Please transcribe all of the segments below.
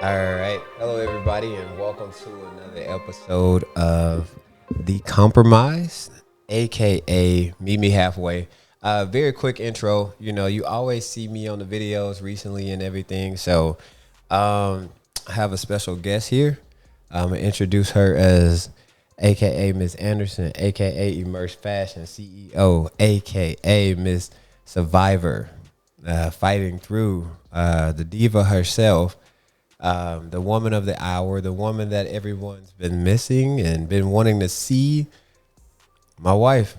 All right. Hello, everybody, and welcome to another episode of The Compromise, aka Meet Me Halfway. Very quick intro. You always see me on the videos recently and everything. So, I have a special guest here. I'm going to introduce her as aka Miss Anderson, aka Immerse Fashion CEO, aka Miss Survivor, fighting through the diva herself, the woman of the hour, the woman that everyone's been missing and been wanting to see, my wife.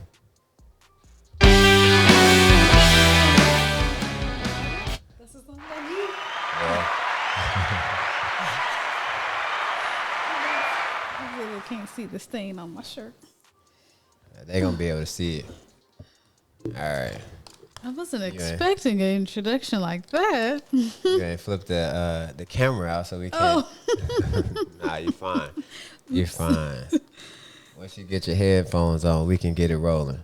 This is the one that you. I really can't see the stain on my shirt. They're gonna be able to see it. All right. I wasn't ain't- expecting an introduction like that. You gonna flip the camera out so we can. Oh, Nah, you're fine. You're fine. Once you get your headphones on, we can get it rolling.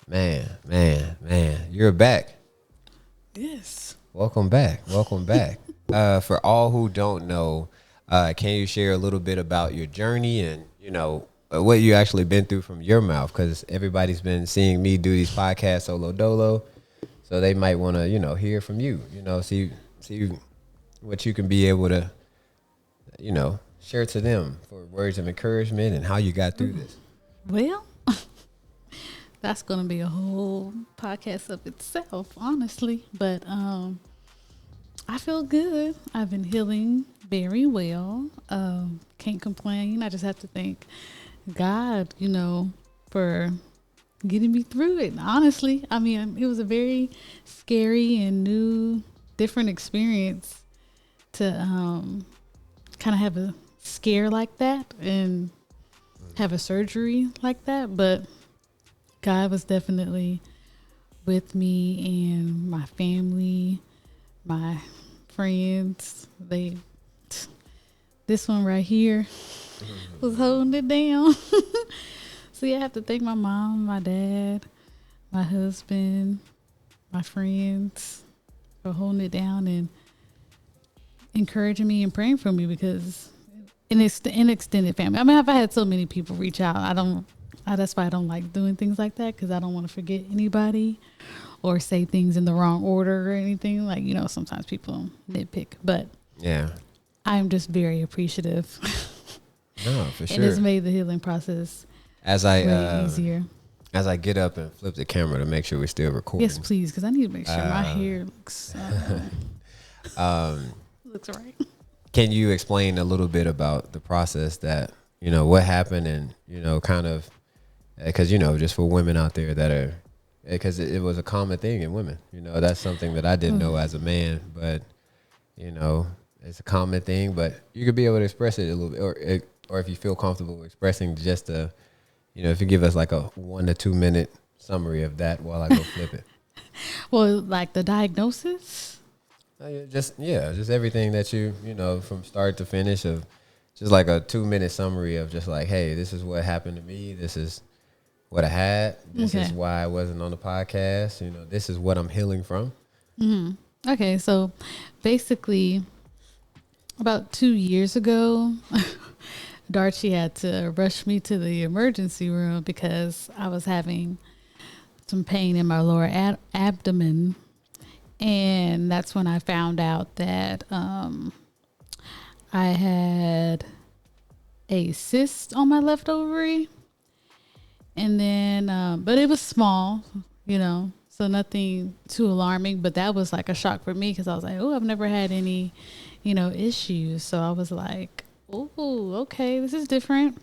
Man. You're back. yes. Welcome back. For all who don't know, can you share a little bit about your journey and, what you actually been through from your mouth? Because everybody's been seeing me do these podcasts solo dolo. So they might want to, hear from you, see what you can be able to, share to them for words of encouragement and how you got through this. Well, that's going to be a whole podcast of itself, honestly. But I feel good. I've been healing very well. Can't complain. I just have to thank God, for getting me through it. Honestly, I mean, it was a very scary and new, different experience to kind of have a scare like that and have a surgery like that. But God was definitely with me and my family, my friends. This one right here was holding it down. So yeah, I have to thank my mom, my dad, my husband, my friends for holding it down and encouraging me and praying for me, because in extended family. I mean, I've had so many people reach out. That's why I don't like doing things like that, because I don't want to forget anybody or say things in the wrong order or anything. Like, sometimes people nitpick, but Yeah. I'm just very appreciative. No, for sure. And it's made the healing process As I way easier. as I get up and flip the camera to make sure we're still recording. Yes, please, because I need to make sure my hair looks looks right. Can you explain a little bit about the process that, what happened and, kind of, because, just for women out there that are, because it was a common thing in women, that's something that I didn't know as a man, but, it's a common thing, but you could be able to express it a little bit, or if you feel comfortable expressing just if you give us like a 1 to 2 minute summary of that while I go flip it. Well, like the diagnosis. Just everything that you from start to finish, of just like a 2 minute summary of just like, hey, this is what happened to me. This is what I had. This is why I wasn't on the podcast. This is what I'm healing from. Mm-hmm. Okay, so basically, about 2 years ago, Darcy had to rush me to the emergency room because I was having some pain in my lower abdomen. And that's when I found out that I had a cyst on my left ovary. And then, but it was small, so nothing too alarming. But that was like a shock for me, because I was like, oh, I've never had any, issues. So I was like, oh, okay, this is different.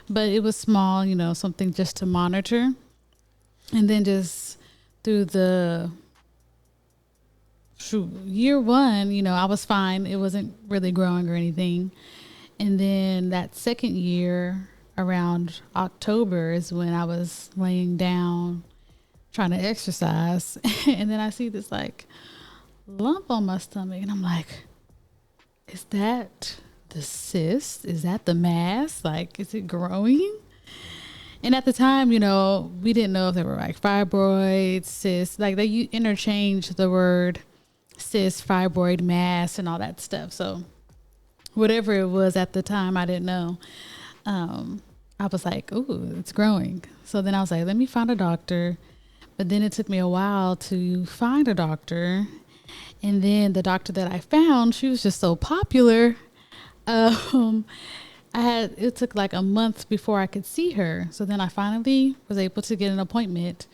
But it was small, something just to monitor. And then just through the year one, I was fine. It wasn't really growing or anything. And then that second year, around October, is when I was laying down trying to exercise. And then I see this like lump on my stomach. And I'm like, is that the cyst? Is that the mass? Like, is it growing? And at the time, we didn't know if they were like fibroids, cysts. Like, they interchange the word cyst, fibroid mass, and all that stuff. So whatever it was at the time, I didn't know. I was like, ooh, it's growing. So then I was like, let me find a doctor. But then it took me a while to find a doctor. And then the doctor that I found, she was just so popular. It took like a month before I could see her. So then I finally was able to get an appointment.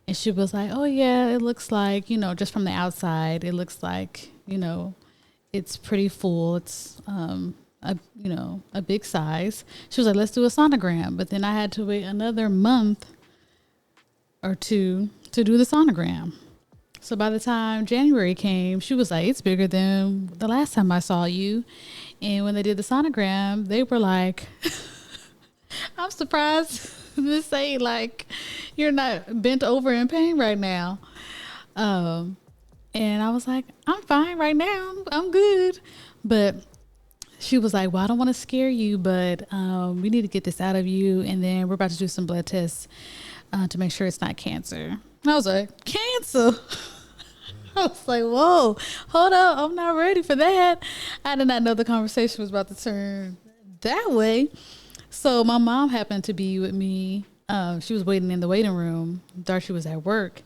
And she was like, oh yeah, it looks like, just from the outside, it looks like, it's pretty full. It's, a big size. She was like, let's do a sonogram. But then I had to wait another month or two to do the sonogram. So by the time January came, she was like, it's bigger than the last time I saw you. And when they did the sonogram, they were like, I'm surprised to say, like, you're not bent over in pain right now. And I was like, I'm fine right now. I'm good. But she was like, well, I don't want to scare you, but we need to get this out of you. And then we're about to do some blood tests to make sure it's not cancer. And I was like, cancer? I was like, whoa, hold up. I'm not ready for that. I did not know the conversation was about to turn that way. So my mom happened to be with me. She was waiting in the waiting room. Darcy was at work.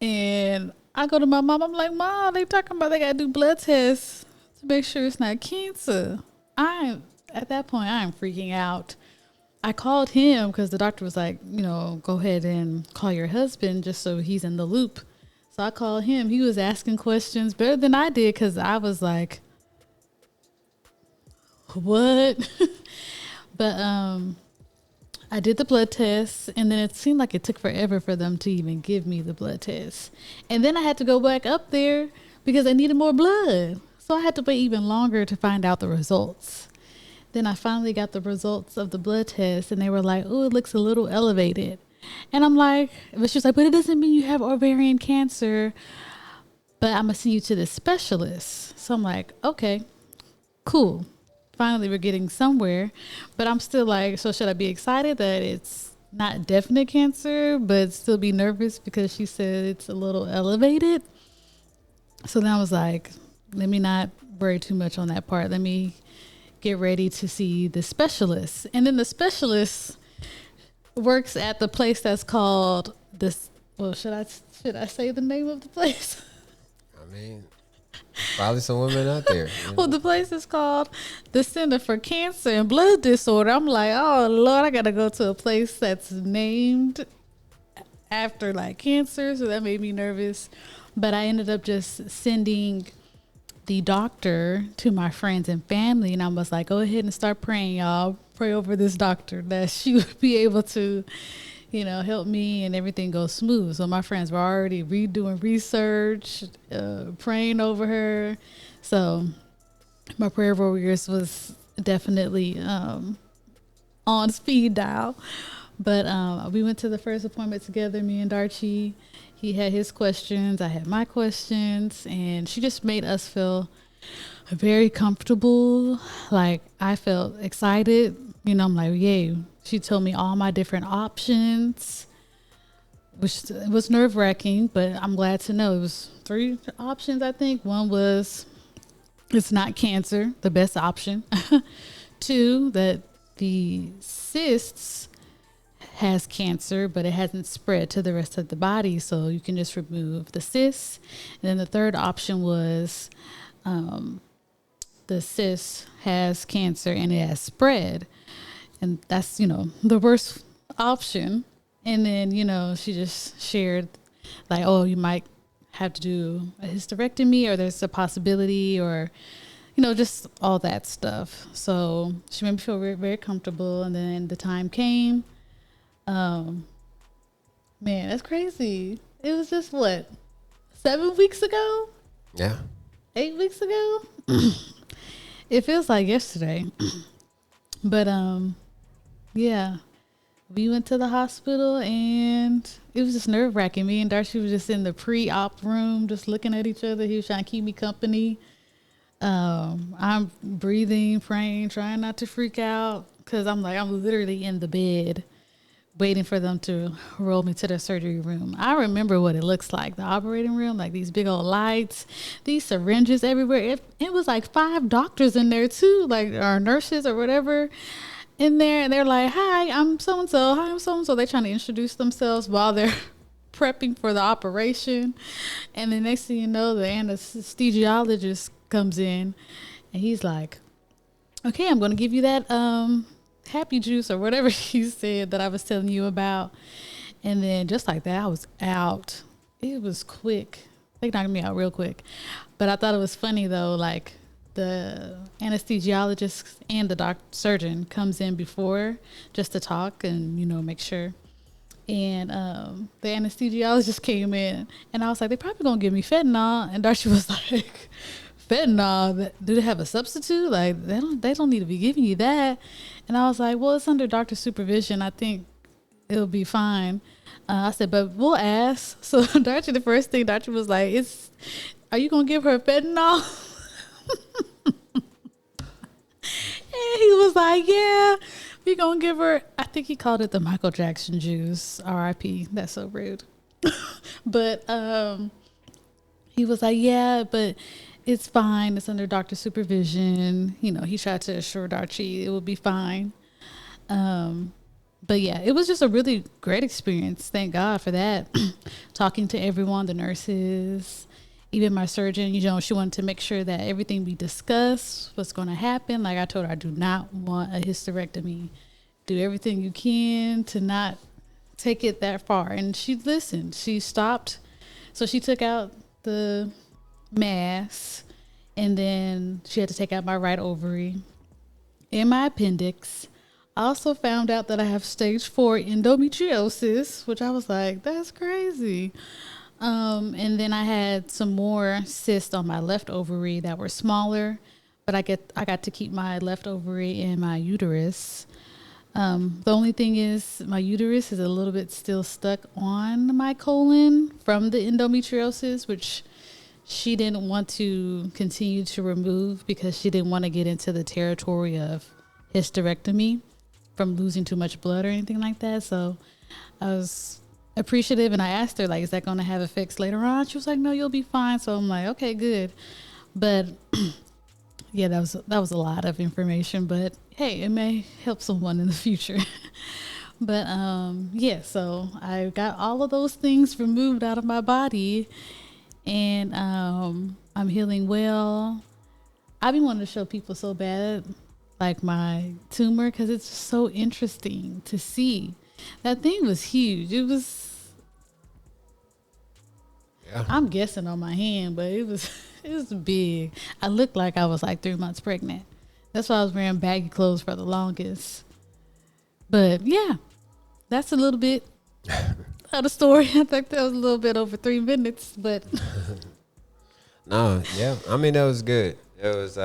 And I go to my mom. I'm like, Mom, they talking about they got to do blood tests to make sure it's not cancer. At that point, I'm freaking out. I called him because the doctor was like, go ahead and call your husband just so he's in the loop. So I called him. He was asking questions better than I did because I was like, what? But I did the blood test, and then it seemed like it took forever for them to even give me the blood test. And then I had to go back up there because I needed more blood. So I had to wait even longer to find out the results. Then I finally got the results of the blood test, and they were like, oh, it looks a little elevated. And I'm like, but she was like, but it doesn't mean you have ovarian cancer, but I'm going to send you to the specialist. So I'm like, okay, cool. Finally, we're getting somewhere. But I'm still like, so should I be excited that it's not definite cancer, but still be nervous because she said it's a little elevated? So then I was like, let me not worry too much on that part. Let me get ready to see the specialist. And then the specialist works at the place that's called this. Well, should I say the name of the place? I mean, probably some women out there. Well, the place is called the Center for Cancer and Blood Disorder. I'm like, oh Lord, I gotta go to a place that's named after like cancer, so that made me nervous. But I ended up just sending the doctor to my friends and family, and I was like, go ahead and start praying, y'all. Pray over this doctor that she would be able to, help me and everything goes smooth. So my friends were already redoing research, praying over her. So my prayer warriors was definitely on speed dial. But we went to the first appointment together, me and Darchi. He had his questions, I had my questions, and she just made us feel very comfortable. Like, I felt excited. I'm like, yay. She told me all my different options, which was nerve-wracking, but I'm glad to know it was 3 options, I think. One was it's not cancer, the best option. 2, that the cysts has cancer, but it hasn't spread to the rest of the body, so you can just remove the cysts. And then the 3rd option was the cyst has cancer and it has spread, and that's the worst option. And then she just shared like, oh, you might have to do a hysterectomy, or there's a possibility, or just all that stuff. So she made me feel very, very comfortable. And then the time came. Man, that's crazy. It was just 7 weeks ago? Yeah. 8 weeks ago? It feels like yesterday. But yeah. We went to the hospital and it was just nerve-wracking. Me and Darcy was just in the pre-op room just looking at each other. He was trying to keep me company. I'm breathing, praying, trying not to freak out, because I'm literally in the bed waiting for them to roll me to the surgery room. I remember what it looks like, the operating room, like these big old lights, these syringes everywhere. It was like 5 doctors in there too, like our nurses or whatever in there. And they're like, hi, I'm so-and-so. Hi, I'm so-and-so. They're trying to introduce themselves while they're prepping for the operation. And the next thing you know, the anesthesiologist comes in and he's like, okay, I'm going to give you that happy juice or whatever he said that I was telling you about. And then just like that, I was out. It was quick. They knocked me out real quick. But I thought it was funny though, like the anesthesiologist and the surgeon comes in before just to talk and, make sure. And the anesthesiologist came in and I was like, they probably gonna give me fentanyl. And Darcy was like, fentanyl? Do they have a substitute? Like they don't need to be giving you that. And I was like, well, it's under doctor's supervision. I think it'll be fine. I said, but we'll ask. So Darcy, the first thing Darcy was like, are you gonna give her fentanyl? And he was like, yeah, we gonna give her, I think he called it the Michael Jackson juice, R.I.P. That's so rude. But he was like, yeah, but it's fine. It's under doctor's supervision. He tried to assure Darcy it would be fine. But yeah, it was just a really great experience. Thank God for that. Talking to everyone, the nurses, even my surgeon, she wanted to make sure that everything we discussed was going to happen. Like I told her, I do not want a hysterectomy. Do everything you can to not take it that far. And she listened. She stopped. So she took out the mass, and then she had to take out my right ovary and my appendix. I also found out that I have stage 4 endometriosis, which I was like, that's crazy. And then I had some more cysts on my left ovary that were smaller, but I got to keep my left ovary and my uterus. The only thing is my uterus is a little bit still stuck on my colon from the endometriosis, which she didn't want to continue to remove because she didn't want to get into the territory of hysterectomy from losing too much blood or anything like that. So I was appreciative, and I asked her, like, is that going to have effects later on? She was like, no, you'll be fine. So I'm like, okay, good. But yeah, that was a lot of information, but hey, it may help someone in the future. But yeah, so I got all of those things removed out of my body, and I'm healing well. I've been wanting to show people so bad, like my tumor, because it's just so interesting to see. That thing was huge. It was, yeah. I'm guessing on my hand, but it was big. I looked like I was like 3 months pregnant. That's why I was wearing baggy clothes for the longest. But yeah, that's a little bit of the story. I think that was a little bit over 3 minutes, but no, yeah. I mean, that was good. It was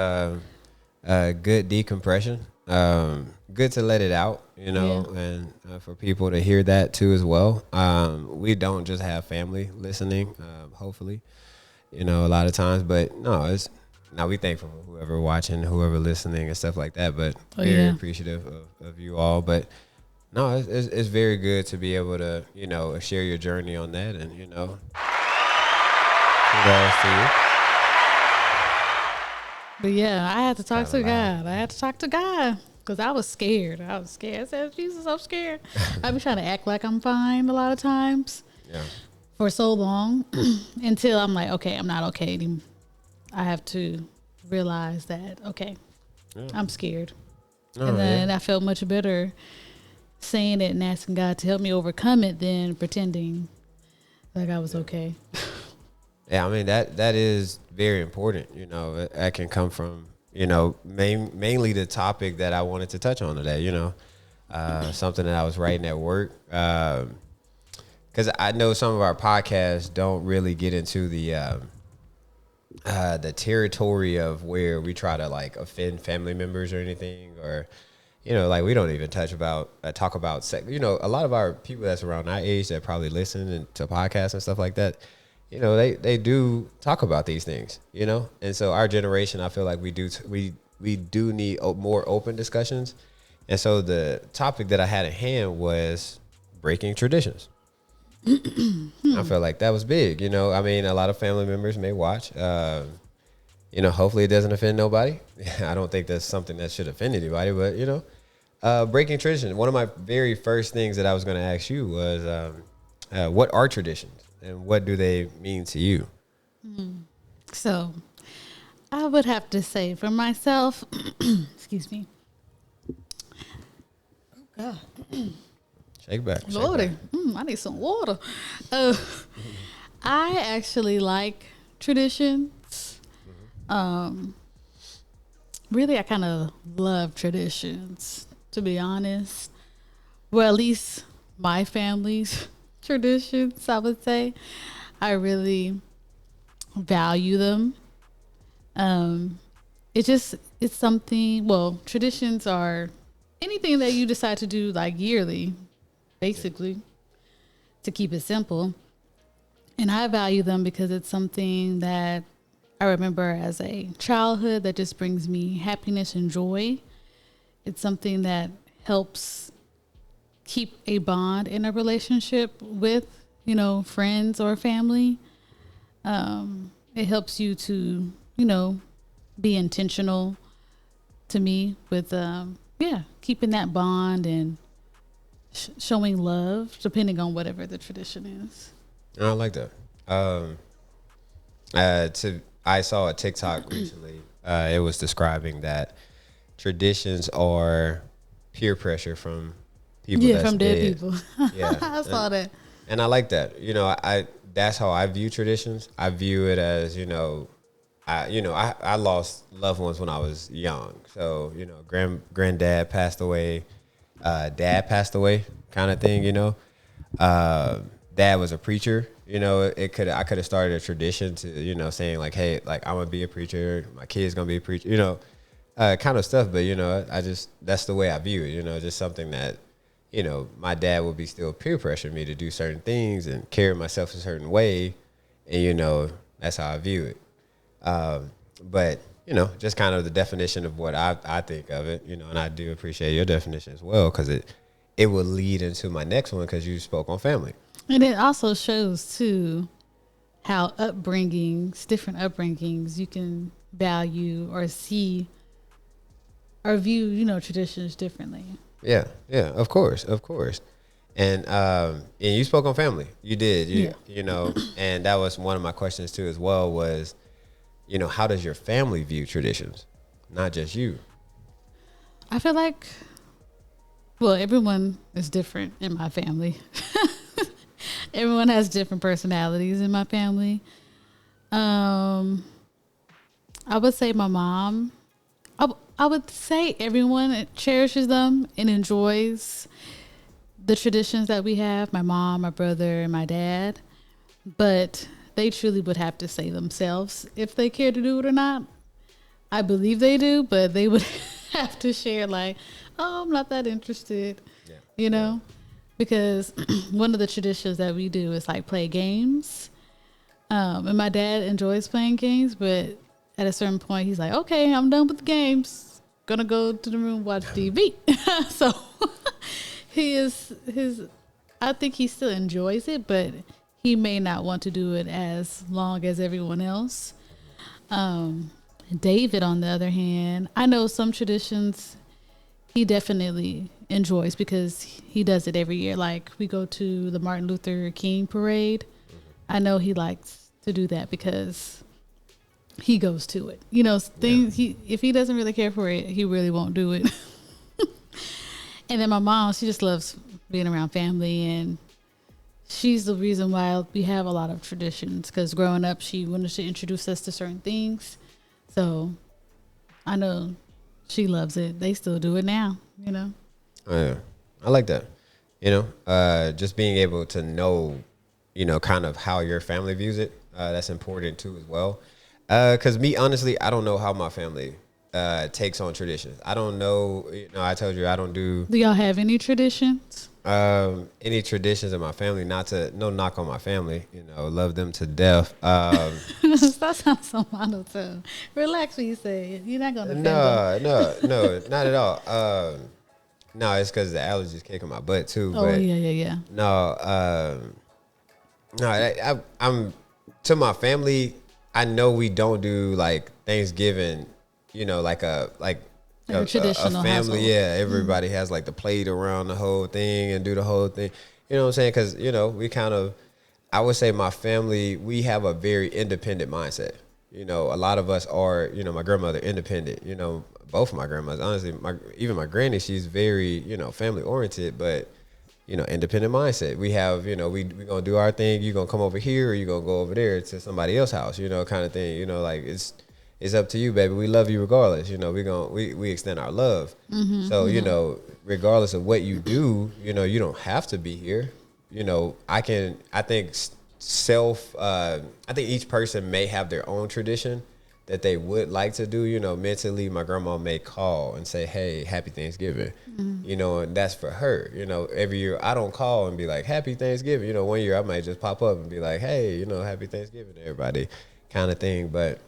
good decompression. Good to let it out, yeah. And for people to hear that too as well. We don't just have family listening, hopefully, a lot of times, but no, we thankful for whoever watching, whoever listening and stuff like that, but very appreciative of you all. But no, it's very good to be able to, share your journey on that, and, kudos to you. But yeah, I had to talk to God. Because I was scared. I said, Jesus, I'm scared. I be trying to act like I'm fine a lot of times. Yeah. For so long until I'm like, okay, I'm not okay anymore. I have to realize that, okay, I'm scared. Oh, and then I felt much better saying it and asking God to help me overcome it than pretending like I was okay. Yeah, I mean, that is very important. That can come from, mainly the topic that I wanted to touch on today, something that I was writing at work. Because I know some of our podcasts don't really get into the territory of where we try to like offend family members or anything, or, like we don't even talk about sex. A lot of our people that's around our age that probably listen to podcasts and stuff like that, they do talk about these things, and so our generation, I feel like we do need more open discussions. And so the topic that I had at hand was, breaking traditions. I feel like that was big. You know, I mean, a lot of family members may watch. You know, hopefully it doesn't offend nobody. I don't think that's something that should offend anybody, but you know, breaking tradition. One of my very first things that I was going to ask you was, what are traditions and what do they mean to you? So I would have to say for myself, excuse me. Oh God. Shake back. Lordy, I need some water. I actually like traditions. Really, I kind of love traditions, to be honest. Well, at least my family's traditions, I would say. I really value them. It's something, well, traditions are anything that you decide to do like yearly, basically, to keep it simple. And I value them because it's something that I remember as a childhood that just brings me happiness and joy. It's something that helps keep a bond in a relationship with, you know, friends or family. It helps you to, you know, be intentional to me with, keeping that bond and showing love, depending on whatever the tradition is. I like that. I saw a TikTok recently. It was describing that traditions are peer pressure from people. Yeah, that's from dead dead. people. Yeah, I saw that. and I like that. You know, I that's how I view traditions. I view it as, you know, I lost loved ones when I was young. So, you know, granddad passed away, dad passed away, kind of thing. You know, dad was a preacher. You know, I could have started a tradition to, you know, saying like, hey, like I'm gonna be a preacher, my kid's gonna be a preacher. You know, kind of stuff. But you know, that's the way I view it. You know, just something that, you know, my dad would be still peer pressuring me to do certain things and carry myself a certain way, and you know, that's how I view it. But you know, just kind of the definition of what I think of it, you know, and I do appreciate your definition as well, because it will lead into my next one, because you spoke on family. And it also shows too how different upbringings, you can value or see or view, you know, traditions differently. Yeah, of course. And you spoke on family. You did, you know, and that was one of my questions too as well was, you know, how does your family view traditions? Not just you. I feel like, well, everyone is different in my family. Everyone has different personalities in my family. I would say my mom, I would say everyone cherishes them and enjoys the traditions that we have. My mom, my brother, and my dad. But they truly would have to say themselves if they care to do it or not. I believe they do, but they would have to share like, oh, I'm not that interested, you know? Because one of the traditions that we do is like play games. And my dad enjoys playing games, but at a certain point he's like, okay, I'm done with the games. Gonna go to the room, watch TV. So I think he still enjoys it, but he may not want to do it as long as everyone else. David, on the other hand, I know some traditions he definitely enjoys because he does it every year. Like we go to the Martin Luther King parade. I know he likes to do that because he goes to it. You know, if he doesn't really care for it, he really won't do it. And then my mom, she just loves being around family, and she's the reason why we have a lot of traditions, because growing up, she wanted to introduce us to certain things. So I know she loves it. They still do it now, you know? Oh, yeah. I like that. You know, just being able to know, you know, kind of how your family views it. That's important too as well. Because me, honestly, I don't know how my family takes on traditions. I don't know. You know, I told you I don't do. Do y'all have any traditions? Any traditions in my family? No knock on my family. You know, love them to death. That sounds so monotone. Relax when you say it. You're not gonna. No, not at all. No, it's because the allergies kicking my butt too. Oh But yeah. no, no, I'm to my family. I know we don't do like Thanksgiving. You know, like Like a traditional family. household. Yeah, everybody has like the plate around the whole thing and do the whole thing. You know what I'm saying? Because we kind of, I would say my family, we have a very independent mindset. A lot of us are. My grandmother independent. Both of my grandmothers. Honestly, even my granny, she's very family oriented, but independent mindset. We have, we gonna do our thing. You gonna come over here, or you gonna go over there to somebody else's house, kind of thing. Like it's up to you, baby. We love you regardless. We extend our love. So regardless of what you do, you don't have to be here. I think I think each person may have their own tradition that they would like to do. Mentally, my grandma may call and say, "Hey, happy Thanksgiving." And that's for her. Every year I don't call and be like, "Happy Thanksgiving." One year I might just pop up and be like, "Hey, happy Thanksgiving to everybody," kind of thing. But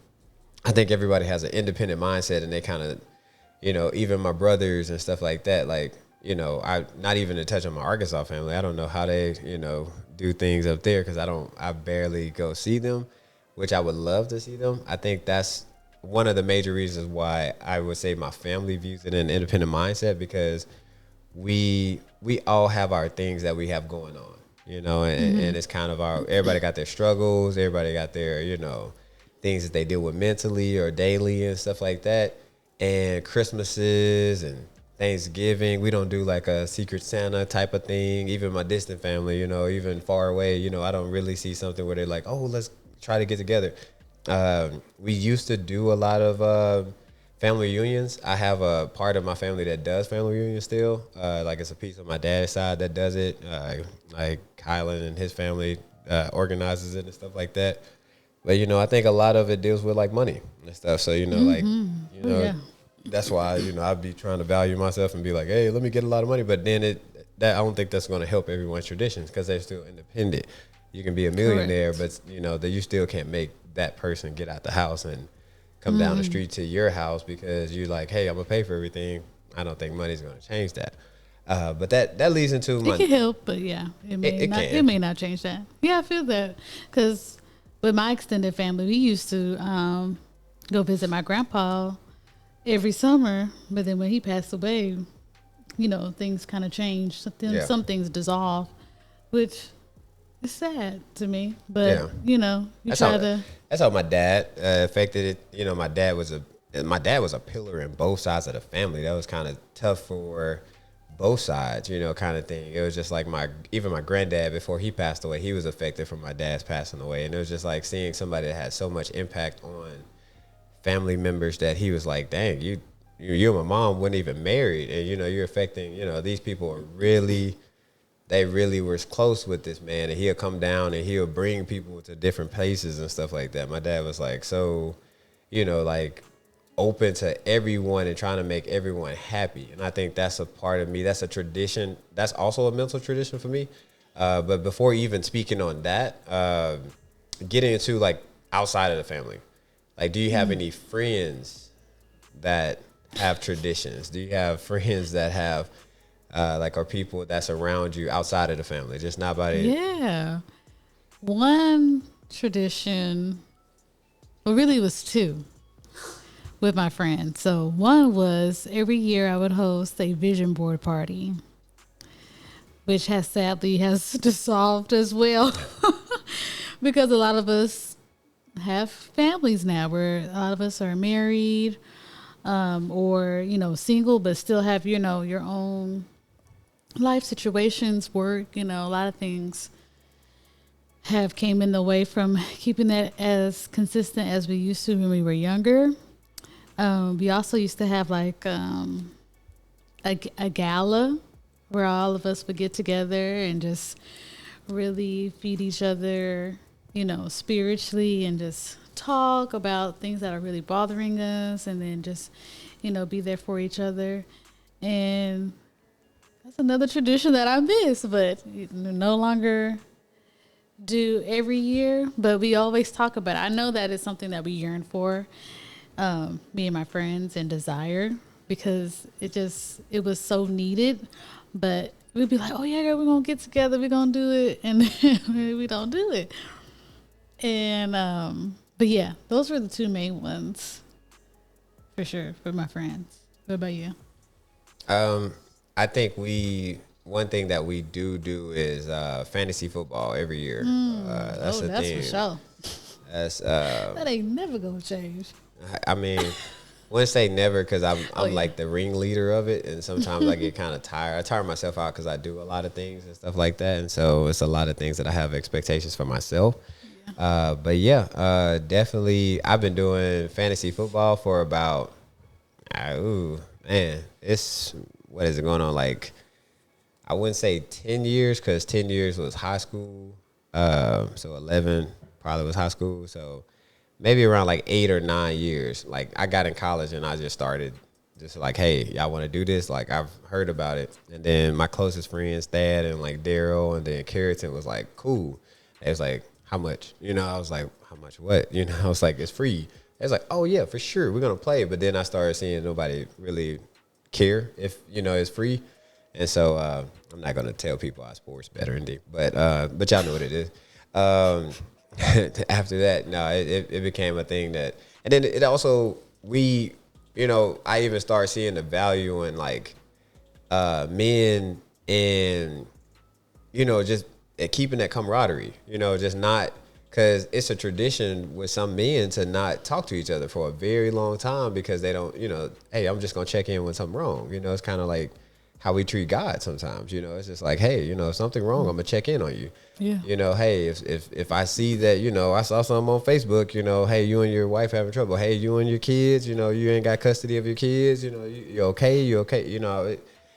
I think everybody has an independent mindset, and they kind of, even my brothers and stuff like that. Like, I not even to touch on my Arkansas family. I don't know how they, do things up there because I barely go see them, which I would love to see them. I think that's one of the major reasons why I would say my family views it in an independent mindset, because we all have our things that we have going on, and it's kind of everybody got their struggles, everybody got their, things that they deal with mentally or daily and stuff like that. And Christmases and Thanksgiving, we don't do like a Secret Santa type of thing. Even my distant family, even far away, I don't really see something where they're like, oh, let's try to get together. We used to do a lot of family reunions. I have a part of my family that does family reunions still. Like it's a piece of my dad's side that does it. Like Kylan and his family organizes it and stuff like that. But I think a lot of it deals with like money and stuff. So that's why I'd be trying to value myself and be like, hey, let me get a lot of money. But then I don't think that's going to help everyone's traditions because they're still independent. You can be a millionaire, Correct. But that you still can't make that person get out the house and come down the street to your house because you're like, hey, I'm gonna pay for everything. I don't think money's going to change that. But that leads into it can help, but yeah, it may not change that. Yeah, I feel that because with my extended family, we used to go visit my grandpa every summer. But then when he passed away, things kind of changed. Some things dissolved, which is sad to me. But that's how my dad affected it. My dad was a pillar in both sides of the family. That was kind of tough for both sides, kind of thing. It was just like even my granddad, before he passed away, he was affected from my dad's passing away. And it was just like seeing somebody that had so much impact on family members that he was like, dang, you and my mom weren't even married. And, you're affecting, these people are they really were close with this man. And he'll come down and he'll bring people to different places and stuff like that. My dad was like, so, like, open to everyone and trying to make everyone happy. And I think that's a part of me. That's a tradition. That's also a mental tradition for me. But before even speaking on that, getting into like outside of the family, like, do you have any friends that have traditions? Do you have friends that have or people that's around you outside of the family, just not by it? Yeah. One tradition, well, really it was two with my friends. So one was every year I would host a vision board party, which sadly has dissolved as well because a lot of us have families now where a lot of us are married or, single, but still have, your own life situations, work, a lot of things have came in the way from keeping that as consistent as we used to when we were younger. We also used to have like a gala where all of us would get together and just really feed each other, spiritually, and just talk about things that are really bothering us, and then just, be there for each other. And that's another tradition that I miss, but no longer do every year. But we always talk about it. I know that it's something that we yearn for, me and my friends, and desire. because it was so needed. But we'd be like, oh yeah, girl, we're gonna get together, we're gonna do it, and then we don't do it. And but yeah, those were the two main ones for sure for my friends. What about you? I think one thing that we do is fantasy football every year. That's the that's thing. for sure. That's That ain't never gonna change. I mean, wouldn't say never because I'm Oh, yeah. like the ringleader of it, and sometimes I get kind of tired. I tire myself out because I do a lot of things and stuff like that, and so it's a lot of things that I have expectations for myself. But yeah, definitely, I've been doing fantasy football for about, ooh man, it's what is it going on like? I wouldn't say 10 years because 10 years was high school. So 11 probably was high school. So maybe around like 8 or 9 years. Like I got in college and I just started just like, hey, y'all want to do this? Like I've heard about it. And then my closest friends, Thad and like Daryl and then Carrington was like, cool. It was like, how much? You know, I was like, how much what? You know, I was like, it's free. It was like, oh yeah, for sure. We're going to play. But then I started seeing nobody really care if, you know, it's free. And so I'm not gonna tell people our sports better indeed, but y'all know what it is. After that, no, it became a thing that, and then it also I even started seeing the value in like men and just keeping that camaraderie. Just not because it's a tradition with some men to not talk to each other for a very long time because they don't. Hey, I'm just gonna check in when something wrong. It's kind of like how we treat God sometimes. It's just like, hey, if something wrong, I'm gonna check in on you. Yeah. Hey, if I see that, I saw something on Facebook, hey, you and your wife having trouble. Hey, you and your kids, you ain't got custody of your kids. You okay? You okay?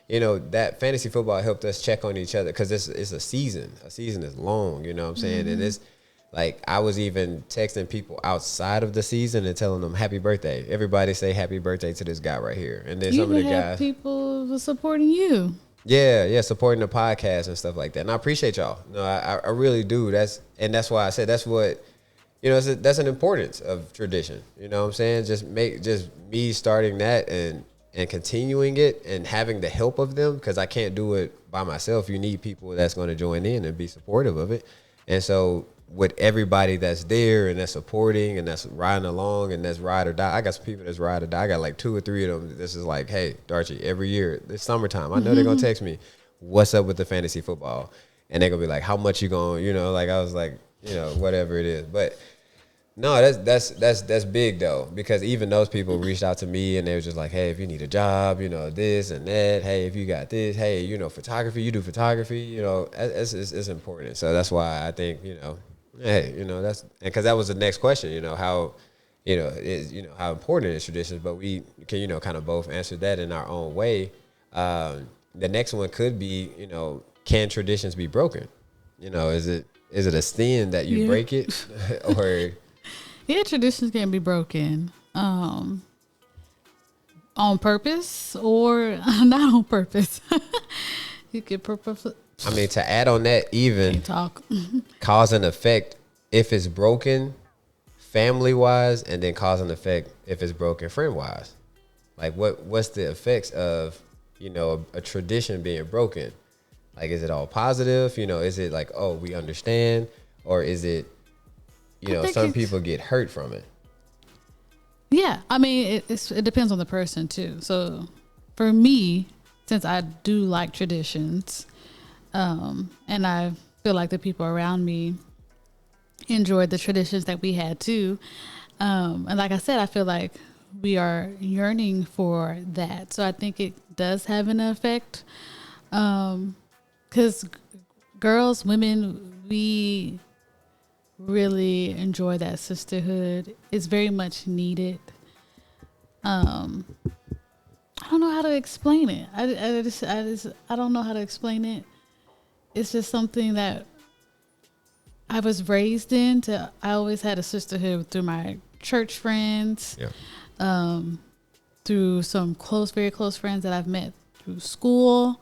That fantasy football helped us check on each other because it's a season. A season is long. You know what I'm saying? And it's like I was even texting people outside of the season and telling them happy birthday. Everybody say happy birthday to this guy right here. And then You some of the even have guys, people supporting you. yeah, supporting the podcast and stuff like that. And I appreciate y'all. No, I really do. That's why I said that's what that's an importance of tradition. You know what I'm saying? Just me starting that and continuing it and having the help of them because I can't do it by myself. You need people that's going to join in and be supportive of it. And so with everybody that's there and that's supporting and that's riding along and that's ride or die. I got some people that's ride or die. I got like 2 or 3 of them. This is like, hey, Darcy, every year, it's summertime. I know they're going to text me, what's up with the fantasy football? And they're going to be like, how much you going, like I was like, whatever it is. But no, that's big though, because even those people reached out to me and they were just like, hey, if you need a job, this and that. Hey, if you got this, hey, photography, you do photography, it's important. So that's why I think, hey, that's because that was the next question, how, how important is traditions, but we can, kind of both answer that in our own way. The next one could be, can traditions be broken? Is it a sin that you break it or? Yeah, traditions can be broken on purpose or not on purpose. You could purposely. I mean, to add on that, even Talk. cause and effect if it's broken family wise, and then cause and effect if it's broken friend wise. Like what's the effects of a tradition being broken? Like, is it all positive? Is it like, oh, we understand, or is it some people get hurt from it? Yeah, I mean, it depends on the person too. So for me, since I do like traditions, and I feel like the people around me enjoyed the traditions that we had too. And like I said, I feel like we are yearning for that. So I think it does have an effect. Because girls, women, we really enjoy that sisterhood. It's very much needed. I don't know how to explain it. I don't know how to explain it. It's just something that I was raised into. I always had a sisterhood through my church friends, through some very close friends that I've met through school.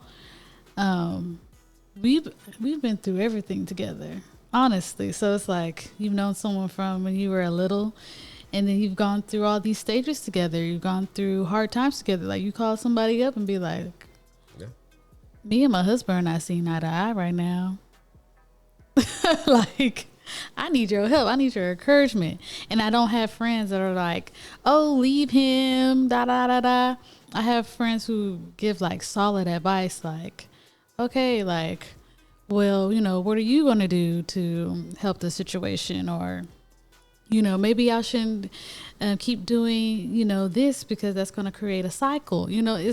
We've been through everything together, honestly. So it's like you've known someone from when you were a little, And then you've gone through all these stages together. You've gone through hard times together. Like you call somebody up and be like, Yeah. me and my husband are not seeing eye to eye right now. Like, I need your help. I need your encouragement. And I don't have friends that are like, oh, leave him, da da da da. I have friends who give like solid advice, like, okay, like, well, you know, what are you going to do to help the situation? Or, you know, maybe I shouldn't keep doing, you know, this because that's going to create a cycle. You know,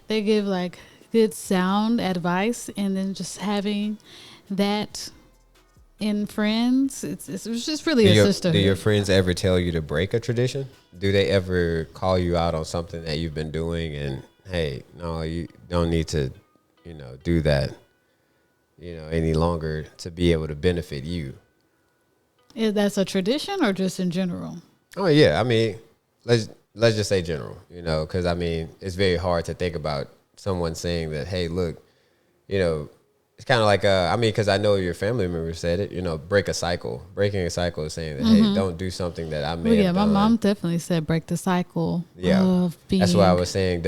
they give like good sound advice, and then just having that in friends, it's just really a sisterhood. Do your friends ever tell you to break a tradition? Do they ever call you out on something that you've been doing and, hey, no, you don't need to, you know, do that, you know, any longer to be able to benefit you? Is that's a tradition or just in general? Oh yeah, I mean, let's just say general, you know, because I mean, it's very hard to think about someone saying that, hey, look, you know, it's kind of like, I mean, because I know your family member said it, you know, break a cycle. Breaking a cycle is saying that, hey, don't do something that I may have done. My mom definitely said break the cycle of being. That's why I was saying,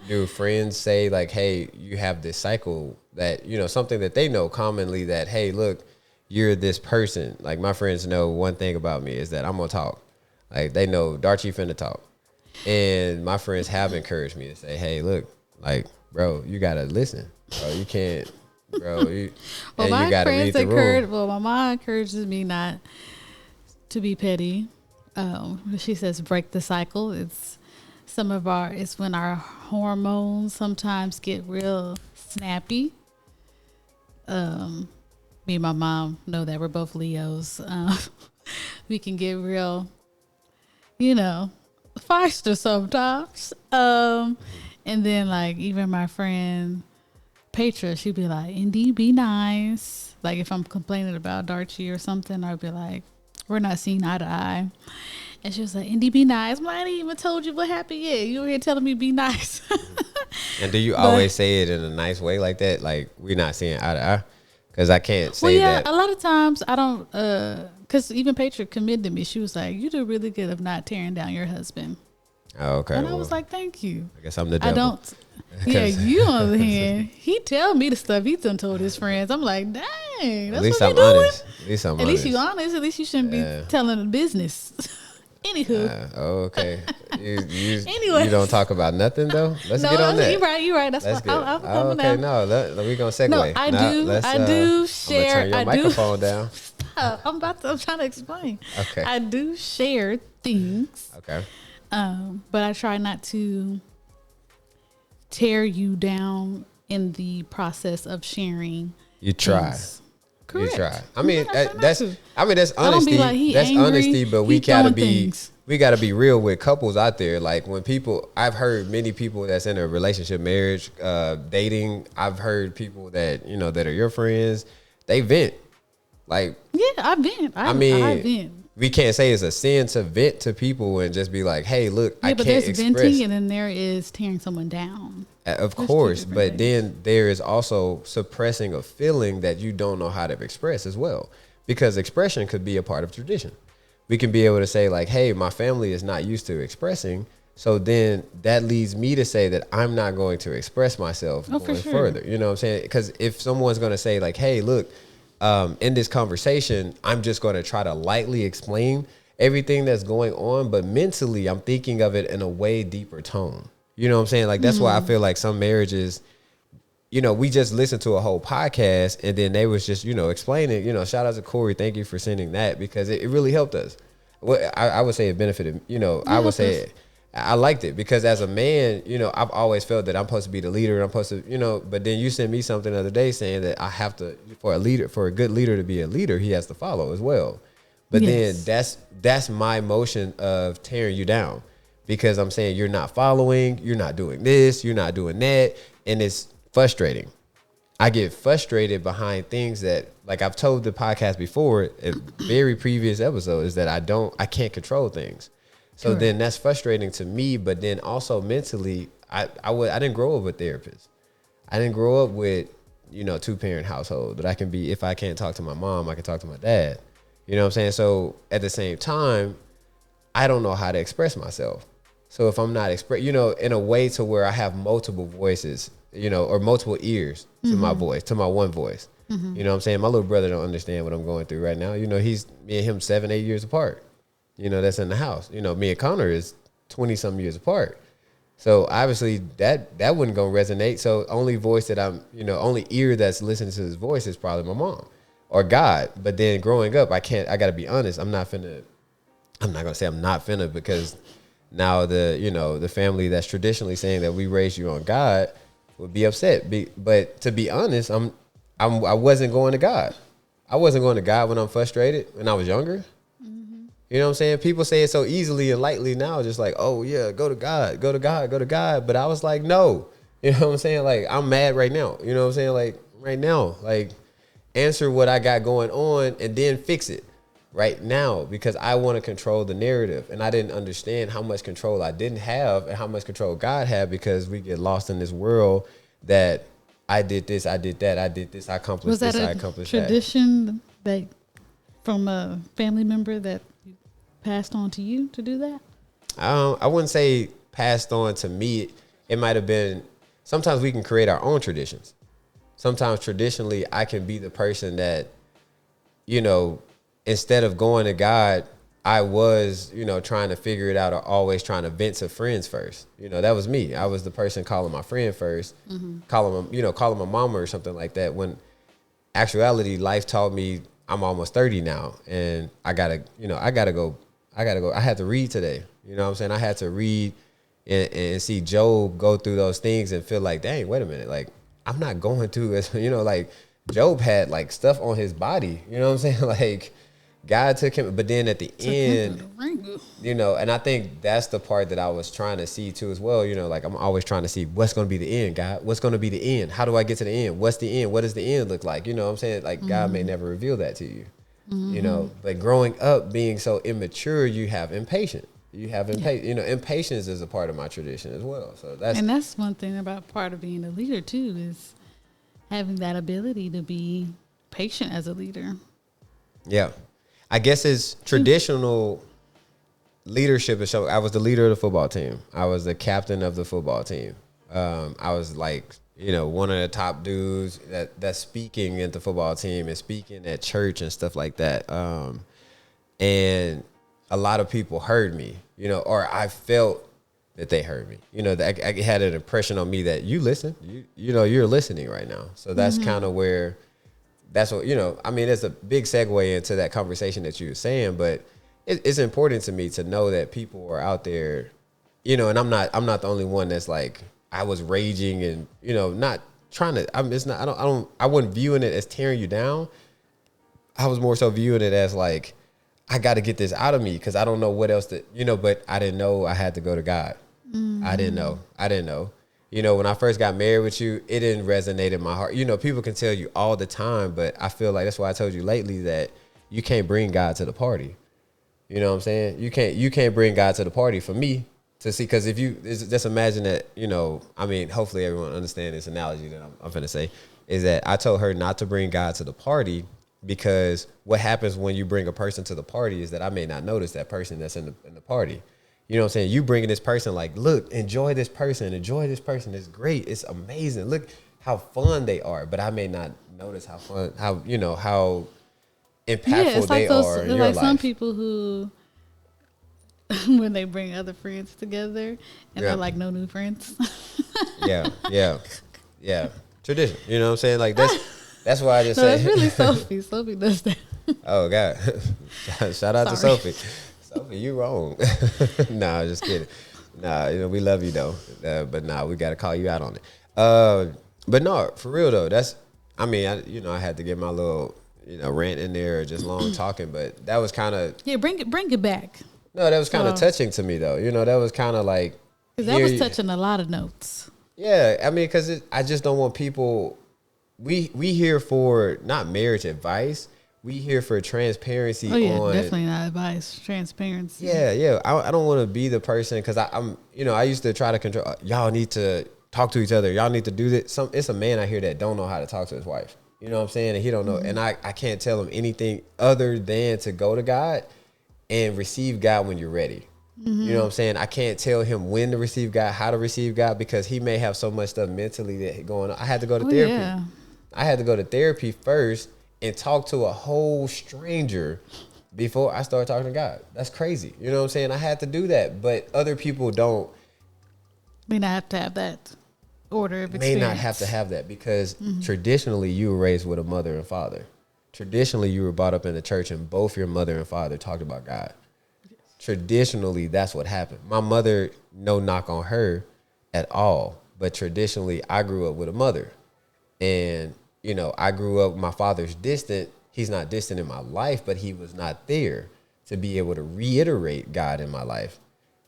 do friends say like, hey, you have this cycle that, you know, something that they know commonly that, hey, look, you're this person. Like my friends know one thing about me is that I'm going to talk. Like they know Darchie finna talk. And my friends have encouraged me to say, hey, look, like, bro, you got to listen. Bro, you can't. Bro, you got to read the room. Well, my mom encourages me not to be petty. She says break the cycle. It's when our hormones sometimes get real snappy. Me and my mom know that we're both Leos. We can get real, you know, feisty sometimes. And then like even my friend Petra, she'd be like, Indy, be nice. Like if I'm complaining about Darchie or something, I'd be like, we're not seeing eye to eye. And she was like, Indy, be nice. I ain't even told you what happened yet. You were here telling me be nice. And do you always say it in a nice way like that? Like we're not seeing eye to eye? Because I can't say that. A lot of times I don't, because even Petra commended me. She was like, you do really good of not tearing down your husband. Oh, okay. And I was like, thank you. I guess I'm the devil. I don't. Yeah, you on the other hand, he tell me the stuff he done told his friends. I'm like, dang, that's what you doing. Honest. At least I'm honest. At least you honest. At least you shouldn't be telling the business. Anywho. Okay. Anyway. You don't talk about nothing though? Let's get on that. You're right. That's what I'm coming okay, down. No, we're going to segue. No, I do share. I'm going to turn your microphone down. Stop. I'm trying to explain. Okay. I do share things. Okay. But I try not to tear you down in the process of sharing. You try. Things. Correct. You try. I mean, that's honesty. Like, that's angry, honesty, but we gotta be real with couples out there. Like when I've heard many people that's in a relationship, marriage, dating. I've heard people that that are your friends. They vent. Like I vent. I vent. We can't say it's a sin to vent to people and just be like, "Hey, look, I can't express." But there's venting, and then there is tearing someone down. Of course, but then there is also suppressing a feeling that you don't know how to express as well, because expression could be a part of tradition. We can be able to say like, "Hey, my family is not used to expressing." So then that leads me to say that I'm not going to express myself going further. You know what I'm saying? Because if someone's going to say like, "Hey, look, in this conversation, I'm just going to try to lightly explain everything that's going on, but mentally I'm thinking of it in a way deeper tone." You know what I'm saying? Like, that's why I feel like some marriages, we just listened to a whole podcast and then they was just, explaining, shout out to Corey. Thank you for sending that because it really helped us. Well, I would say it benefited, I would say I liked it because as a man, I've always felt that I'm supposed to be the leader. I'm supposed to, but then you sent me something the other day saying that I have to, for a good leader to be a leader, he has to follow as well. But then that's my motion of tearing you down. Because I'm saying you're not following, you're not doing this, you're not doing that, and it's frustrating. I get frustrated behind things that, like I've told the podcast before, a very previous episode, is that I can't control things. So then that's frustrating to me, but then also mentally, I didn't grow up with therapists. I didn't grow up with, 2-parent household that I can be, if I can't talk to my mom, I can talk to my dad. You know what I'm saying? So at the same time, I don't know how to express myself. So if I'm not in a way to where I have multiple voices, or multiple ears to my voice, to my one voice. You know what I'm saying? My little brother don't understand what I'm going through right now. Me and him 7-8 years apart. That's in the house. Me and Connor is 20 some years apart. So obviously that wouldn't gonna resonate. So only voice that only ear that's listening to his voice is probably my mom or God. But then growing up, I gotta be honest. I'm not gonna say I'm not finna, because now the family that's traditionally saying that we raised you on God would be upset. But to be honest, I wasn't going to God. I wasn't going to God when I'm frustrated when I was younger. You know what I'm saying? People say it so easily and lightly now, just like, oh yeah, go to God, go to God, go to God. But I was like, no. You know what I'm saying? Like, I'm mad right now. You know what I'm saying? Like, right now, like, answer what I got going on and then fix it right now, because I want to control the narrative. And I didn't understand how much control I didn't have and how much control God had, because we get lost in this world that I did this, I did that, I did this, I accomplished this, I accomplished that. Was that a tradition that from a family member that passed on to you to do that? I wouldn't say passed on to me. It might have been, sometimes we can create our own traditions. Sometimes traditionally I can be the person that, instead of going to God, I was, trying to figure it out, or always trying to vent to friends first. That was me. I was the person calling my friend first, calling my mama or something like that. When actuality, life taught me I'm almost 30 now, and I had to read today. You know what I'm saying? I had to read and see Job go through those things and feel like, dang, wait a minute. Like, I'm not going through as, like Job had like stuff on his body. You know what I'm saying? Like, God took him, but then at the end, and I think that's the part that I was trying to see too as well. Like, I'm always trying to see what's going to be the end, God. What's going to be the end? How do I get to the end? What's the end? What does the end look like? You know what I'm saying? Like, God may never reveal that to you, but growing up being so immature, you have impatience. Impatience is a part of my tradition as well. So that's one thing about part of being a leader too, is having that ability to be patient as a leader. Yeah. I guess it's traditional leadership. I was the leader of the football team. I was the captain of the football team. I was like, one of the top dudes that's speaking at the football team and speaking at church and stuff like that. And a lot of people heard me, or I felt that they heard me. I had an impression on me that you listen, you're listening right now. So that's kind of where. That's what, it's a big segue into that conversation that you were saying, but it's important to me to know that people are out there, and I'm not the only one that's like, I was raging and, not trying to, I wasn't viewing it as tearing you down. I was more so viewing it as like, I got to get this out of me, because I don't know what else to, but I didn't know I had to go to God. I didn't know. When I first got married with you, it didn't resonate in my heart. People can tell you all the time, but I feel like that's why I told you lately that you can't bring God to the party. You know what I'm saying? You can't bring God to the party for me to see, because if you just imagine that, hopefully everyone understands this analogy that I'm going to say, is that I told her not to bring God to the party, because what happens when you bring a person to the party is that I may not notice that person that's in the party. You know what I'm saying? You bringing this person, like, look, enjoy this person. It's great. It's amazing. Look how fun they are. But I may not notice how impactful they are in your life. Some people who, when they bring other friends together and they're like, no new friends. Yeah. Tradition. You know what I'm saying? Like, that's why I just say. It's really Sophie. Sophie does that. Oh, God. Shout out to Sophie. Sophie, you wrong. Nah, just kidding. Nah, we love you though. But we got to call you out on it. But no, for real though, I had to get my little, rant in there, or just long talking, but that was kind of. Yeah, bring it back. No, that was kind of touching to me though. That was kind of like. Because that was touching a lot of notes. Yeah, because I just don't want people. We here for not marriage advice. We here for transparency. Oh yeah, definitely not advice. Transparency. Yeah. I don't want to be the person, because I'm, I used to try to control. Y'all need to talk to each other. Y'all need to do this. It's a man out here that don't know how to talk to his wife. You know what I'm saying? And he don't know. And I can't tell him anything other than to go to God and receive God when you're ready. You know what I'm saying? I can't tell him when to receive God, how to receive God, because he may have so much stuff mentally that going on. I had to go to therapy. Yeah. I had to go to therapy first and talk to a whole stranger before I started talking to God. That's crazy. You know what I'm saying? I had to do that, but other people don't. May not have to have that order of May experience. not have to have that because traditionally you were raised with a mother and father. Traditionally you were brought up in the church and both your mother and father talked about God. Traditionally, that's what happened. My mother, no knock on her at all, but traditionally, I grew up with a mother. And, you know, I grew up, my father's distant. He's not distant in my life, but he was not there to be able to reiterate God in my life,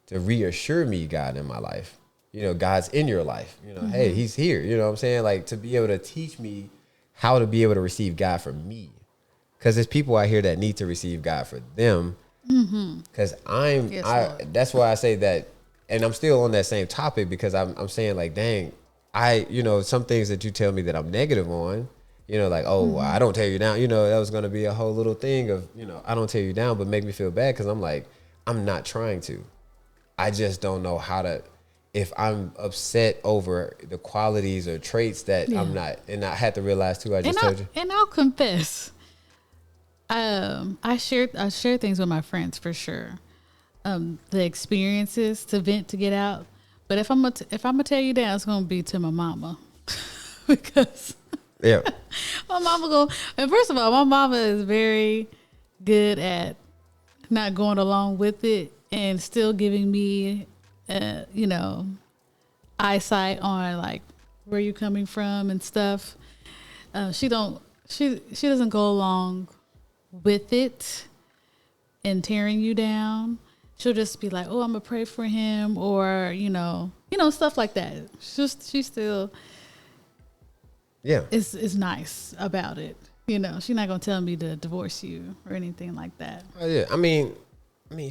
to reassure me God in my life. You know, God's in your life. You know, hey, he's here. You know what I'm saying? Like, to be able to teach me how to be able to receive God from me. Because there's people out here that need to receive God for them. Because that's why I say that, and I'm still on that same topic because I'm saying like, dang, you know, some things that you tell me that I'm negative on, you know, like, oh, I don't tear you down. You know, that was going to be a whole little thing of, you know, I don't tear you down, but make me feel bad because I'm like, I'm not trying to. I just don't know how to, if I'm upset over the qualities or traits that I'm not, and I had to realize too, I just told you. And I'll confess. I share things with my friends for sure. The experiences to vent, to get out. But if I'm gonna tell you that, it's gonna be to my mama, because Yeah, my mama and first of all, my mama is very good at not going along with it and still giving me, you know, eyesight on like where you coming from and stuff. She doesn't go along with it and tearing you down. She'll just be like, oh, I'm gonna pray for him, or you know stuff like that. She still is nice about it. You know, she's not gonna tell me to divorce you or anything like that. oh, yeah. I mean,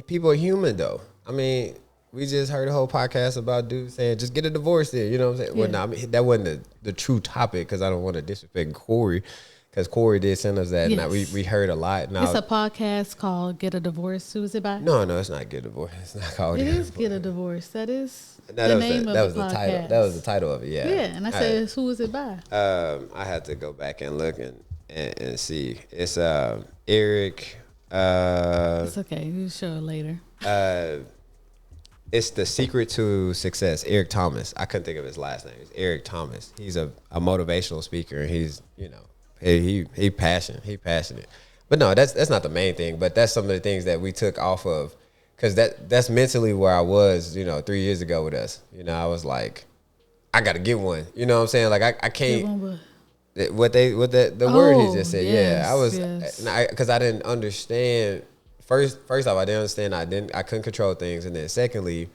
people are human though. I mean, we just heard a whole podcast about dudes saying just get a divorce there. You know what I'm saying? Yeah. Well, no, I mean, that wasn't the true topic because I don't want to disrespect Corey. Because Corey did send us that, Yes. and we heard a lot. Now, It's a podcast called Get a Divorce. Who is it by? no, it's not Get a Divorce. It's not called It Get a is Get a Divorce. That is No, the name of that was the the podcast. title. That was the title of it. Yeah. Yeah, and I said, who is it by? I had to go back and look and see. It's Eric. It's okay. You show it later. It's The Secret to Success. Eric Thomas. I couldn't think of his last name. It's Eric Thomas. He's a motivational speaker, and he's, you know, he passionate. He passionate. But no, that's not the main thing. But that's some of the things that we took off of, because that's mentally where I was, you know, 3 years ago with us. You know, I was like, I got to get one. You know what I'm saying? Like I can't. The word he just said. Yes, Yeah, I was yes. because I didn't understand. First off, I didn't understand. I couldn't control things, and then secondly,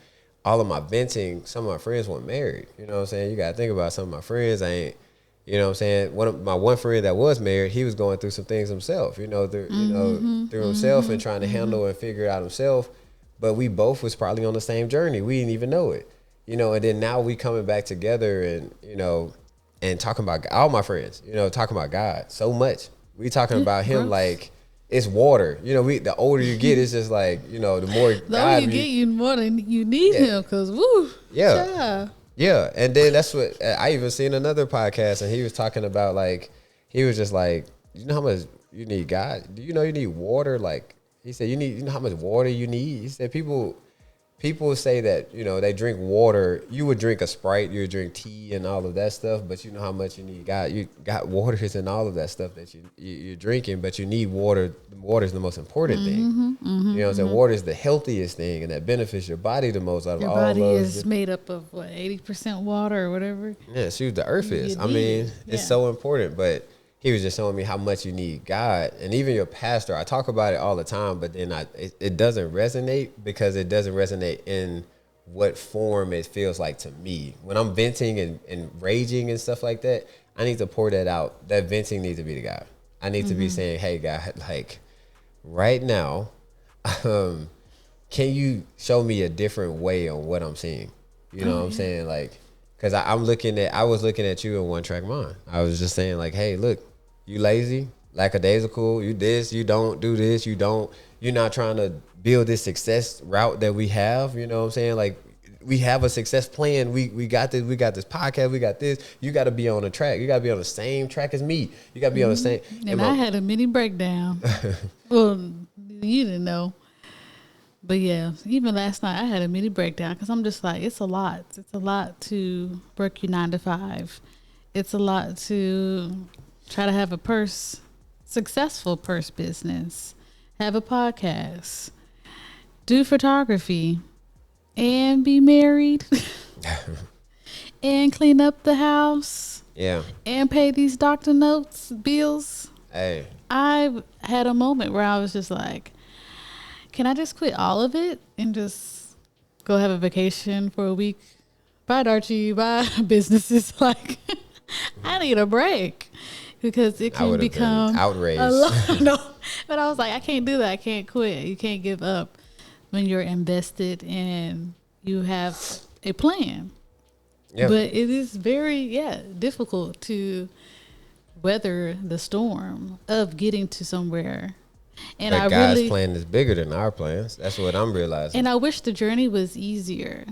all of my venting. Some of my friends weren't married. You know what I'm saying? You got to think about some of my friends. I ain't. You know what I'm saying? My one friend that was married, he was going through some things himself. You know, through himself and trying to handle and figure it out himself. But we both was probably on the same journey. We didn't even know it. You know, and then now we coming back together and, you know, and talking about all my friends, you know, talking about God so much. We talking about him like it's water. You know, the older you get, it's just like, you know, the more The older you get, you more than you need him, because woo. Yeah. Yeah. And then that's what I even seen another podcast, and he was talking about, like, he was just like, you know how much you need God? Do you know you need water? Like, he said, you know how much water you need? He said, people say that, you know, they drink water. You would drink a Sprite, you would drink tea and all of that stuff, but you know how much you need God. You got waters and all of that stuff that you're drinking, but you need water. Water is the most important thing. You know what I'm saying? Water is the healthiest thing, and that benefits your body the most out of Your all body those. is made up of what, 80% water or whatever. Yeah, shoot, the earth is. You I mean, need. it's Yeah. so important, but he was just showing me how much you need God. And even your pastor, I talk about it all the time, but then it doesn't resonate because it doesn't resonate in what form it feels like to me. When I'm venting and raging and stuff like that, I need to pour that out. That venting needs to be to God. I need to be saying, hey, God, like right now, can you show me a different way on what I'm seeing? You know what I'm saying? Like, because I was looking at you in One Track Mind. I was just saying, like, hey, look, you lazy? lackadaisical. You this, you don't do this, you're not trying to build this success route that we have. You know what I'm saying? Like, we have a success plan. We got this. We got this podcast. We got this. You got to be on the track. You got to be on the same track as me. You got to be on the same. And I had a mini breakdown. Well, you didn't know. But yeah, even last night I had a mini breakdown because I'm just like, it's a lot. It's a lot to work your 9 to 5. It's a lot to try to have a successful purse business, have a podcast, do photography, and be married, and clean up the house, Yeah. and pay these doctor notes, bills. Hey. I had a moment where I was just like, can I just quit all of it and just go have a vacation for a week? Bye, Darchie. Bye, businesses. Like, I need a break because it can become outraged. A lot. No, but I was like, I can't do that. I can't quit. You can't give up when you're invested and you have a plan. Yep. But it is very, difficult to weather the storm of getting to somewhere. And But I God's really plan is bigger than our plans. That's what I'm realizing. And I wish the journey was easier.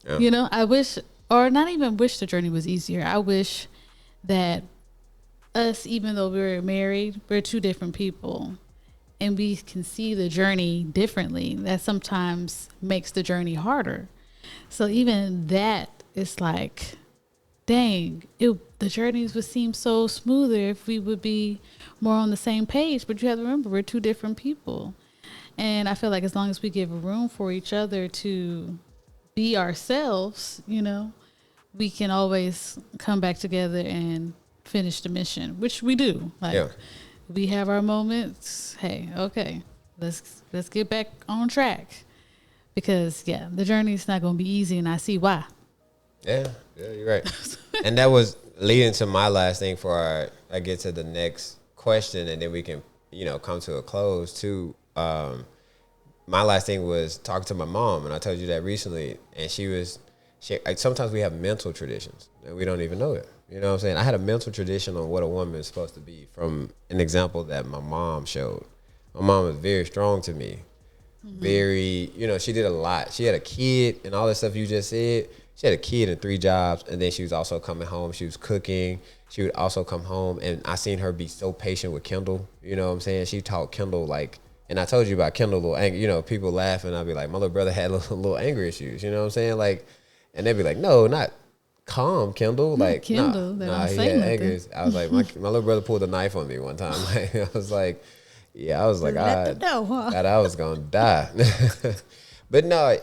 Yeah. You know, I wish, or not even wish the journey was easier. I wish that us, even though we're married, we're two different people and we can see the journey differently. That sometimes makes the journey harder. So even that is like, dang, the journeys would seem so smoother if we would be more on the same page. But you have to remember, we're two different people. And I feel like as long as we give room for each other to be ourselves, you know, we can always come back together and finish the mission, which we do. Like, we have our moments. Hey, okay, let's get back on track. Because, the journey is not going to be easy, and I see why. Yeah, you're right. And that was leading to my last thing before I get to the next question, and then we can, come to a close too. My last thing was talking to my mom, and I told you that recently, and sometimes we have mental traditions, and we don't even know it. You know what I'm saying? I had a mental tradition on what a woman is supposed to be from an example that my mom showed. My mom was very strong to me. Very, she did a lot. She had a kid and all that stuff you just said. She had a kid and 3 jobs, and then she was also coming home. She was cooking. She would also come home, and I seen her be so patient with Kendall. You know what I'm saying? She taught Kendall, like, and I told you about Kendall, little anger. People laugh, and I'd be like, my little brother had little anger issues. You know what I'm saying? Like, and they'd be like, no, not calm, Kendall. Like, Kendall, nah, he had anger. I was like, my little brother pulled a knife on me one time. Like, I was like, I was gonna die. But no,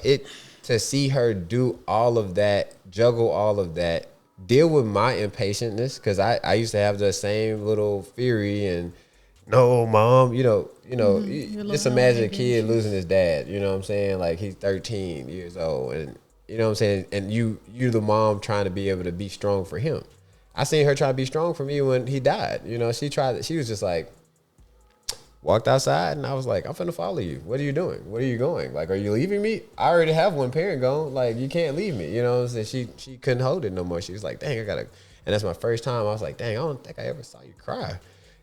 to see her do all of that, juggle all of that, deal with my impatientness, because I used to have the same little fury and no, mom, just imagine a kid losing his dad. You know what I'm saying? Like, he's 13 years old, and you know what I'm saying, and you the mom trying to be able to be strong for him. I seen her try to be strong for me when he died. She was just like, walked outside, and I was like, I'm finna follow you. What are you doing? Where are you going? Like, are you leaving me? I already have one parent gone. Like, you can't leave me. You know what I'm saying? She couldn't hold it no more. She was like, dang, I gotta. And that's my first time. I was like, dang, I don't think I ever saw you cry.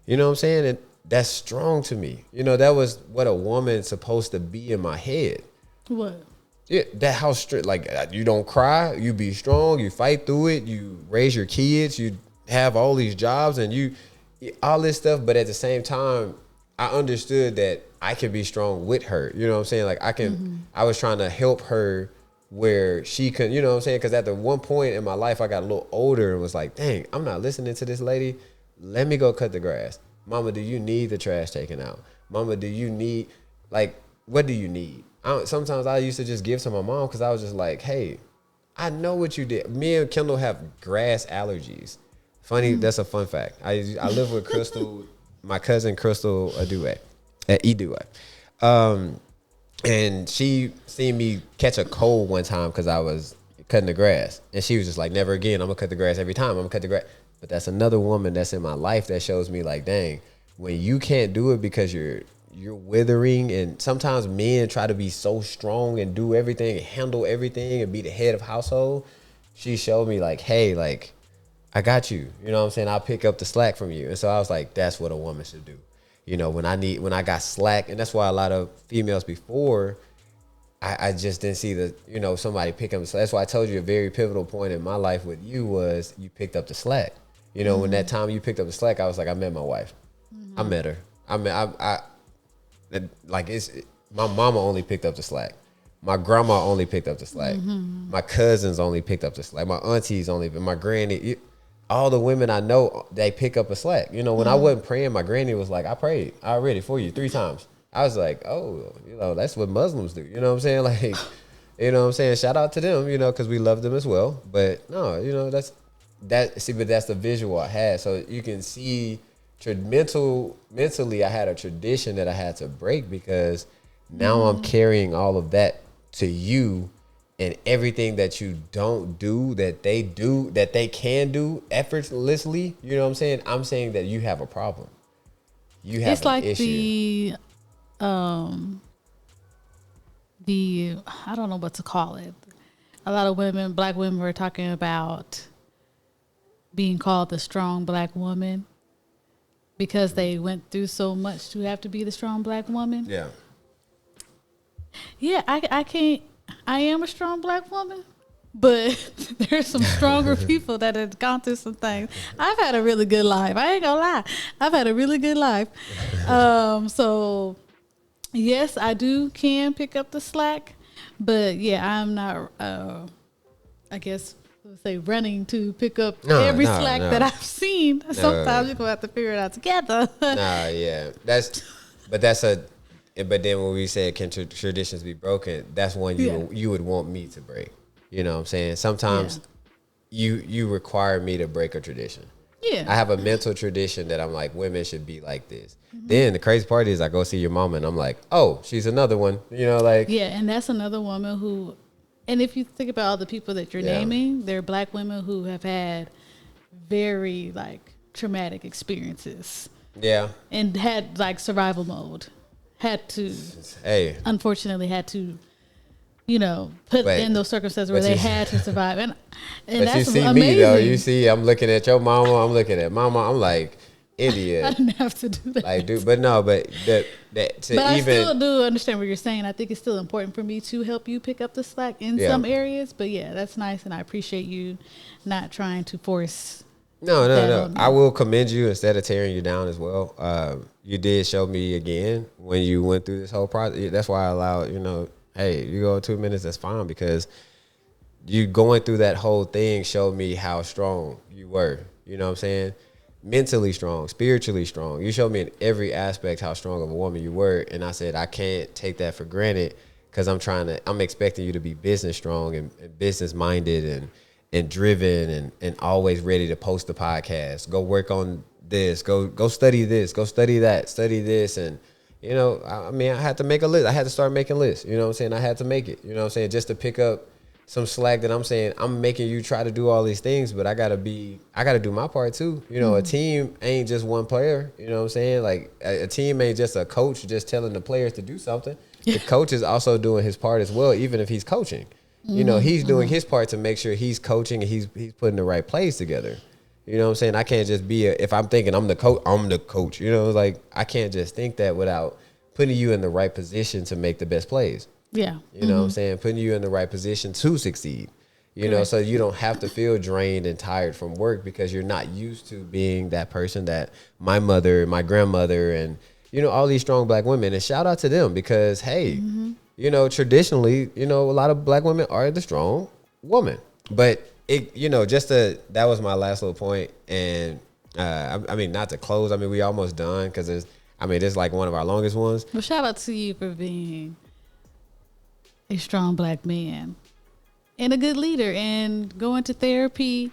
You know what I'm saying? And that's strong to me. That was what a woman's supposed to be in my head. What? Yeah, that how strict. Like, you don't cry. You be strong. You fight through it. You raise your kids. You have all these jobs and you all this stuff. But at the same time, I understood that I can be strong with her. You know what I'm saying? Like, I was trying to help her where she could, you know what I'm saying? Because at the one point in my life, I got a little older and was like, dang, I'm not listening to this lady. Let me go cut the grass. Mama, do you need the trash taken out? Mama, do you need, like, what do you need? Sometimes I used to just give to my mom because I was just like, hey, I know what you did. Me and Kendall have grass allergies. Funny, that's a fun fact. I live with Crystal, my cousin Crystal Edue. And she seen me catch a cold one time because I was cutting the grass. And she was just like, never again. I'm going to cut the grass every time. I'm going to cut the grass. But that's another woman that's in my life that shows me like, dang, when you can't do it because you're withering, and sometimes men try to be so strong and do everything and handle everything and be the head of household. She showed me like, hey, like, I got you. You know what I'm saying? I'll pick up the slack from you. And so I was like, that's what a woman should do. You know, when I got slack, and that's why a lot of females before, I just didn't see somebody pick up the slack. That's why I told you a very pivotal point in my life with you was you picked up the slack. You know, when that time you picked up the slack, I was like, I met my wife. I met her. My mama only picked up the slack. My grandma only picked up the slack. My cousins only picked up the slack. My aunties only, my granny, all the women I know, they pick up a slack. You know, when I wasn't praying, my granny was like, I prayed already for you 3 times. I was like, oh, that's what Muslims do. You know what I'm saying? Like, you know what I'm saying? Shout out to them, because we love them as well. But no, but that's the visual I had. So you can see mentally, I had a tradition that I had to break because now I'm carrying all of that to you, and everything that you don't do that they can do effortlessly. You know what I'm saying? I'm saying that you have a problem. You have it's an like issue. the I don't know what to call it. A lot of women, black women, were talking about being called the strong black woman because they went through so much to have to be the strong black woman. Yeah. Yeah, I can't. I am a strong black woman, but there's some stronger people that have gone through some things. I've had a really good life. I ain't gonna lie. I've had a really good life. So yes, I can pick up the slack, but yeah, I'm not. I guess let's say running to pick up every slack that I've seen. Sometimes you're gonna have to figure it out together. Yeah, but then when we said can traditions be broken, that's one you would want me to break. You know what I'm saying? Sometimes you require me to break a tradition. Yeah. I have a mental tradition that I'm like, women should be like this. Then the crazy part is I go see your mama and I'm like, oh, she's another one. Yeah, and that's another woman who, and if you think about all the people that you're naming, they're black women who have had very traumatic experiences. Yeah. And had survival mode. Unfortunately had to, put in those circumstances where they had to survive. And but that's you see amazing. me though. You see, I'm looking at your mama. I'm looking at mama. I'm like, idiot. I didn't have to do that. I still do understand what you're saying. I think it's still important for me to help you pick up the slack in some areas. But yeah, that's nice, and I appreciate you not trying to force. No. I will commend you instead of tearing you down as well. You did show me again when you went through this whole process. That's why I allowed, hey, you go 2 minutes, that's fine, because you going through that whole thing showed me how strong you were. You know what I'm saying? Mentally strong, spiritually strong. You showed me in every aspect how strong of a woman you were. And I said, I can't take that for granted because I'm expecting you to be business strong and business minded and driven and always ready to post the podcast, go work on this, go study this, go study that, study this. And, I had to make a list. I had to start making lists. You know what I'm saying? I had to make it, you know what I'm saying? Just to pick up some slack that I'm saying, I'm making you try to do all these things, but I gotta do my part too. A team ain't just one player. You know what I'm saying? Like a team ain't just a coach just telling the players to do something. The coach is also doing his part as well, even if he's coaching. He's doing his part to make sure he's coaching and he's putting the right plays together. You know what I'm saying? I can't just be if I'm thinking I'm the coach. I can't just think that without putting you in the right position to make the best plays. Yeah. You know what I'm saying? Putting you in the right position to succeed. So you don't have to feel drained and tired from work because you're not used to being that person that my mother, my grandmother, and, all these strong black women. And shout out to them because, hey, traditionally, a lot of black women are the strong woman. But, that was my last little point. And, not to close. we almost done because this is like one of our longest ones. Well, shout out to you for being a strong black man and a good leader and going to therapy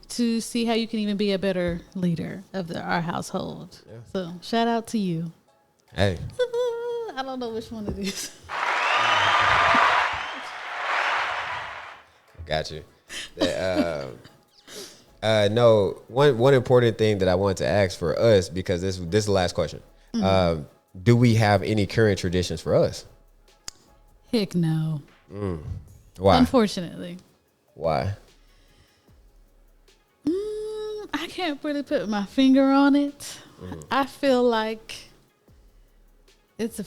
to see how you can even be a better leader of our household. Yeah. So shout out to you. Hey. I don't know which one it is. Got you. No, one important thing that I want to ask for us, because this is the last question. Mm-hmm. Do we have any current traditions for us? Heck no. Why? Unfortunately. Why? can't really put my finger on it. I feel like it's a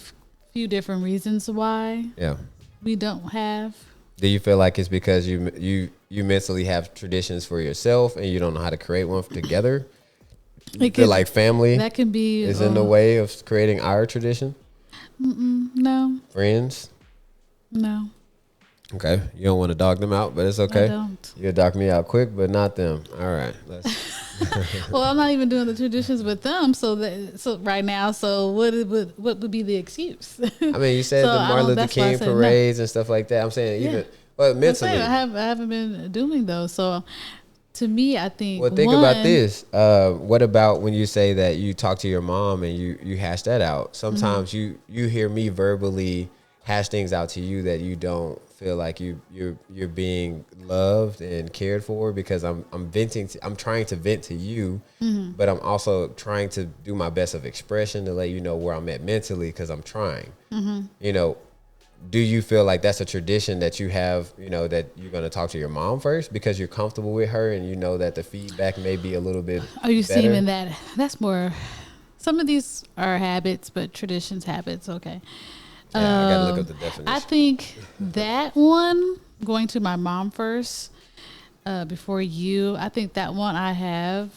few different reasons why Yeah. we don't have. Do you feel like it's because you mentally have traditions for yourself and you don't know how to create one together? You feel like family That can be is in the way of creating our tradition? No, Friends? no, Okay. You don't want to dog them out, but it's okay. I don't. You'll dog me out quick, but not them. All right. Well, I'm not even doing the traditions with them. So right now, so what would be the excuse? I mean, you said So the Martin Luther that's why I King said no. parades and stuff like that. I'm saying Yeah. even, but I'm mentally. saying I haven't been doing those. So to me, I think. Well, think about this. What about when you say that you talk to your mom and you hash that out? Sometimes you hear me verbally hash things out to you that you don't feel like you're being loved and cared for, because I'm venting. I'm trying to vent to you, but I'm also trying to do my best of expression to let you know where I'm at mentally, because I'm trying. You know. Do you feel like that's a tradition that you have, you know, that you're going to talk to your mom first because you're comfortable with her and you know that the feedback may be a little bit Are you better? seeing that? That's more. Some of these are habits, but traditions, habits. Okay. Yeah, I got to look up the definition. I think that one, going to my mom first, before you, I think that one I have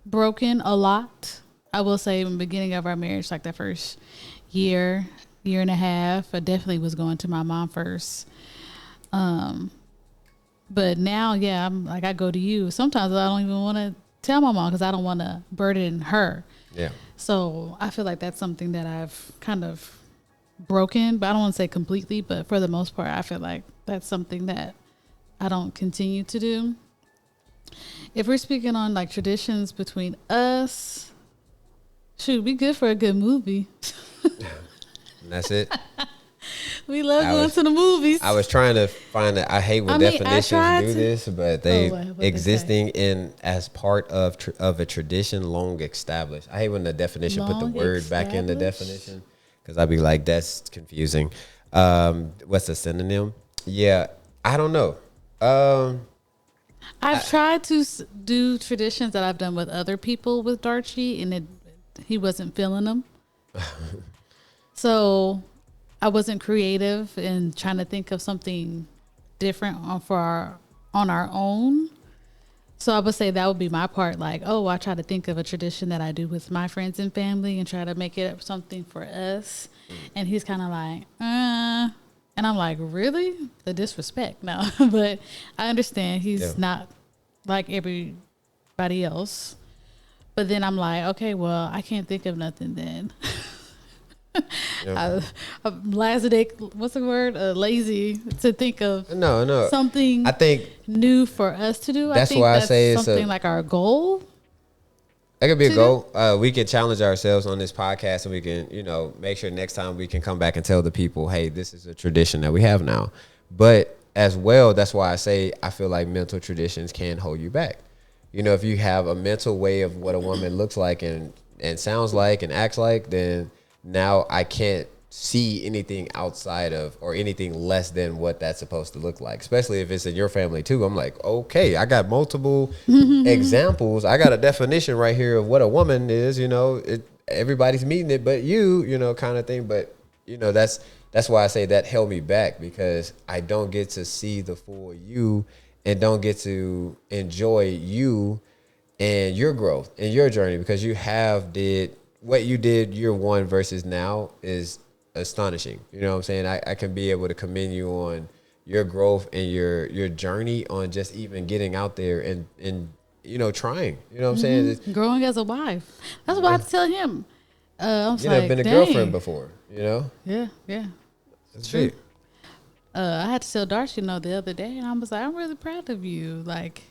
broken a lot. I will say in the beginning of our marriage, like that first year and a half, I definitely was going to my mom first. But now, yeah, I'm like, I go to you. Sometimes I don't even want to tell my mom because I don't want to burden her. Yeah. So I feel like that's something that I've kind of broken, but I don't want to say completely, but for the most part, I feel like that's something that I don't continue to do. If we're speaking on like traditions between us, shoot, we good for a good movie. And that's it. We love going to the movies. I was trying to find it. I hate when definitions do this, but they existing in as part of a tradition long established. I hate when the definition put the word back in the definition, because I'd be like, that's confusing. What's the synonym? Yeah, I don't know. I've tried to do traditions that I've done with other people with Darchie, and he wasn't feeling them. So I wasn't creative in trying to think of something different on our own. So I would say that would be my part. Like, I try to think of a tradition that I do with my friends and family and try to make it up something for us. And he's kind of like, and I'm like, really? The disrespect? No, but I understand he's not like everybody else. But then I'm like, okay, well, I can't think of nothing then. What's the word? Lazy to think of something I think new for us to do. That's I think why that's I say it's something like our goal. That could be a goal. We can challenge ourselves on this podcast, and we can, make sure next time we can come back and tell the people, hey, this is a tradition that we have now. But as well, that's why I say I feel like mental traditions can hold you back. If you have a mental way of what a woman looks like and sounds like and acts like, then now I can't see anything outside of or anything less than what that's supposed to look like, especially if it's in your family too. I'm like, okay, I got multiple examples. I got a definition right here of what a woman is, everybody's meeting it, but you kind of thing. But, that's why I say that held me back, because I don't get to see the full you and don't get to enjoy you and your growth and your journey, because you did what you did year one versus now is astonishing. You know what I'm saying? I can be able to commend you on your growth and your journey on just even getting out there and trying. You know what I'm saying? Growing as a wife. That's what I had to tell him. I was like, been a girlfriend before, Yeah. That's true. I had to tell Darcy, the other day, and I was like, I'm really proud of you. Like,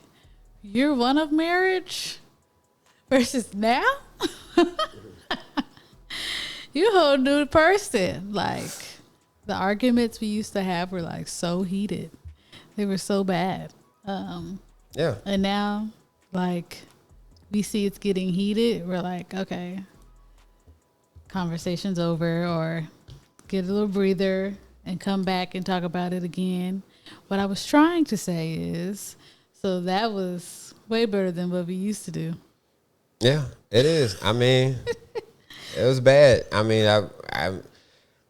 year one of marriage versus now? You a whole new person. Like, the arguments we used to have were like so heated. They were so bad. Yeah. And now, like, we see it's getting heated. We're like, okay, conversation's over, or get a little breather and come back and talk about it again. What I was trying to say is, So that was way better than what we used to do. Yeah, it is. I mean, it was bad. I mean,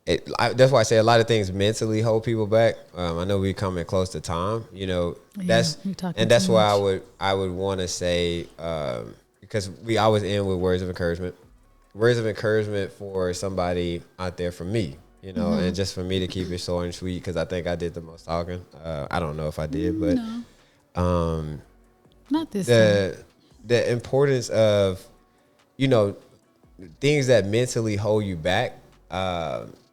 that's why I say a lot of things mentally hold people back. I know we're coming close to time. You know, that's why I would want to say because we always end with words of encouragement. Words of encouragement for somebody out there, for me, you know, and just for me to keep it short and sweet, because I think I did the most talking. I don't know if I did, but not this time. The importance of, you know, things that mentally hold you back.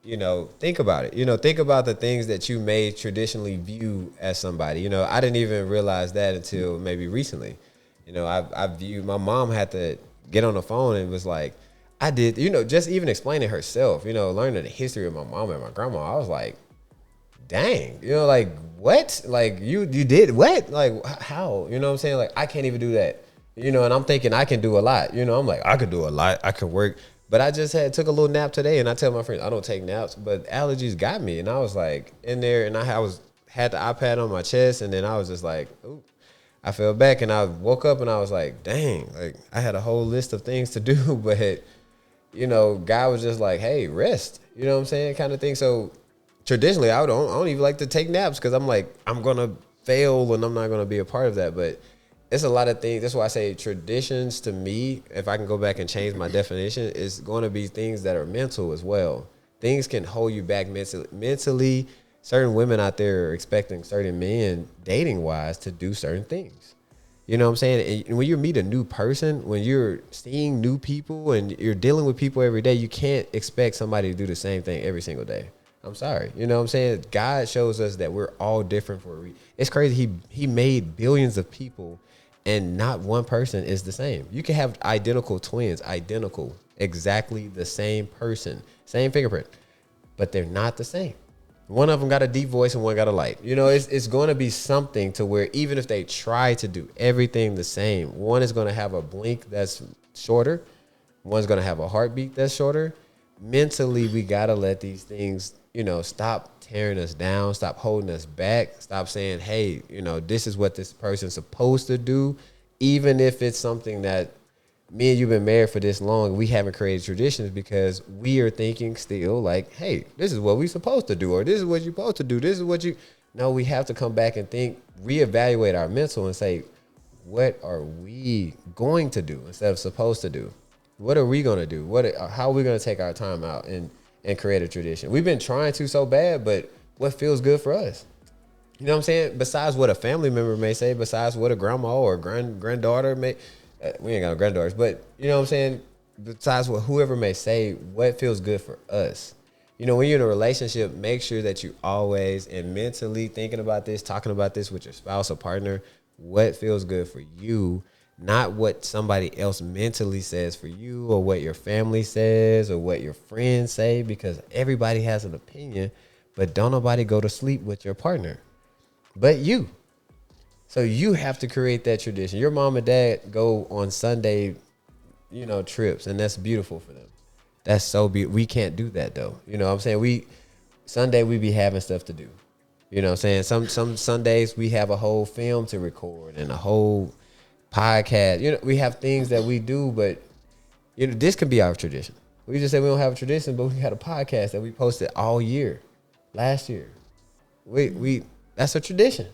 You know, think about it. You know, think about the things that you may traditionally view as somebody. You know, I didn't even realize that until maybe recently. You know, I viewed, my mom had to get on the phone and was like, I did, you know, just even explaining herself, you know, learning the history of my mom and my grandma. I was like, dang, you know, like, what? Like, you did what? Like, how? You know what I'm saying? Like, I can't even do that. You know, and I'm thinking I can do a lot. You know, I'm like, I could do a lot. I could work. But I just took a little nap today, and I tell my friends I don't take naps, but allergies got me, and I was like in there, and I had the iPad on my chest, and then I was just like, ooh, I fell back, and I woke up, and I was like, dang, like I had a whole list of things to do, but you know, God was just like, hey, rest, you know what I'm saying, kind of thing. So traditionally, I don't even like to take naps because I'm like, I'm gonna fail, and I'm not gonna be a part of that, but. It's a lot of things. That's why I say traditions to me, if I can go back and change my definition, is going to be things that are mental as well. Things can hold you back mentally. Certain women out there are expecting certain men, dating wise, to do certain things. You know what I'm saying? And when you meet a new person, when you're seeing new people and you're dealing with people every day, you can't expect somebody to do the same thing every single day. I'm sorry. You know what I'm saying? God shows us that we're all different for a reason. It's crazy. He made billions of people, and not one person is the same. You can have identical twins, exactly the same person, same fingerprint, but they're not the same. One of them got a deep voice and one got a light. You know, it's going to be something to where even if they try to do everything the same, one is going to have a blink that's shorter. One's going to have a heartbeat that's shorter. Mentally, we got to let these things, you know, stop tearing us down, stop holding us back, stop saying, hey, you know, this is what this person's supposed to do. Even if it's something that me and you've been married for this long, we haven't created traditions because we are thinking still like, hey, this is what we're supposed to do, or this is what you're supposed to do. This is what you, no, we have to come back and think, reevaluate our mental and say, what are we going to do instead of supposed to do? What are we going to do? How are we going to take our time out and create a tradition? We've been trying to so bad, but what feels good for us? You know what I'm saying? Besides what a family member may say, besides what a grandma or granddaughter may, we ain't got no granddaughters, but you know what I'm saying? Besides what whoever may say, what feels good for us? You know, when you're in a relationship, make sure that you always and mentally thinking about this, talking about this with your spouse or partner, what feels good for you, not what somebody else mentally says for you or what your family says or what your friends say, because everybody has an opinion, but don't nobody go to sleep with your partner but you. So you have to create that tradition. Your mom and dad go on Sunday, you know, trips, and that's beautiful for them. That's so beautiful. We can't do that though. You know what I'm saying? Sunday we be having stuff to do. You know what I'm saying? Some Sundays we have a whole film to record and a whole podcast. You know, we have things that we do, but you know, this could be our tradition. We just say we don't have a tradition, but we got a podcast that we posted all year. Last year. We that's a tradition.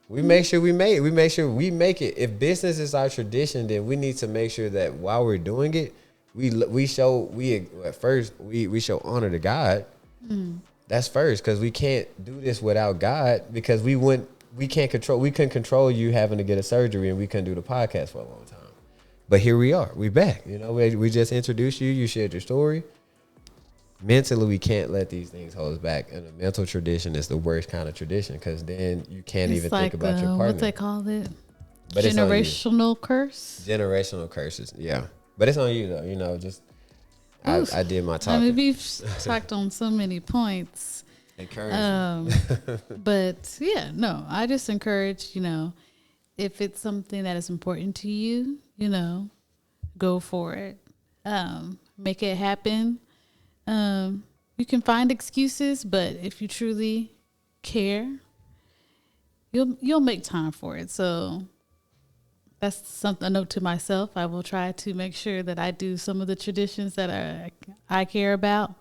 We make sure we make it. If business is our tradition, then we need to make sure that while we're doing it, we show honor to God. That's first, because we can't do this without God, because we couldn't control you having to get a surgery, and we couldn't do the podcast for a long time. But here we are. We back. You know, we just introduced you. You shared your story. Mentally, we can't let these things hold us back. And a mental tradition is the worst kind of tradition, because then you can't even think about your partner. What they call it? But generational curse? Generational curses, yeah. But it's on you, though. You know, just I did my talking. I mean, we've talked on so many points. But, yeah, no, I just encourage, you know, if it's something that is important to you, you know, go for it. Make it happen. You can find excuses, but if you truly care, you'll make time for it. So that's something, a note to myself. I will try to make sure that I do some of the traditions that I care about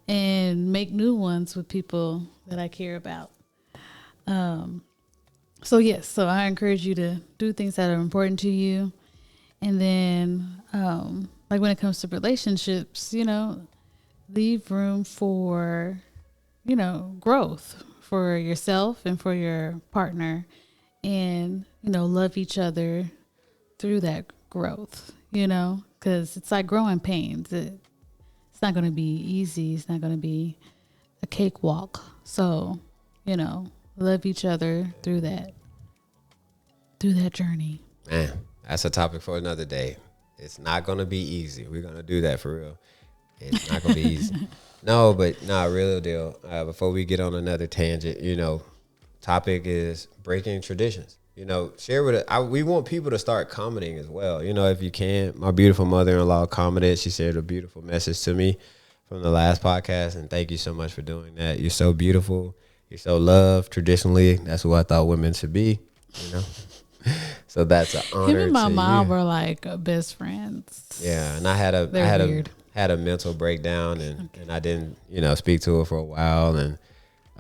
and make new ones with people that I care about. So yes, so I encourage you to do things that are important to you. And then, like when it comes to relationships, leave room for, growth for yourself and for your partner, and, love each other through that growth, because it's like growing pains. It's not going to be easy. It's not going to be a cakewalk. So, love each other through that journey. Man, that's a topic for another day. It's not going to be easy. We're going to do that for real. It's not going to be easy. No, but real deal. Before we get on another tangent, topic is breaking traditions. Share with it. We want people to start commenting as well. If you can. My beautiful mother-in-law commented. She shared a beautiful message to me from the last podcast, and thank you so much for doing that. You're so beautiful. You're so loved. Traditionally, that's who I thought women should be. So that's an honor. Him and my mom you. were like best friends. Yeah, and I had a mental breakdown, and I didn't speak to her for a while, and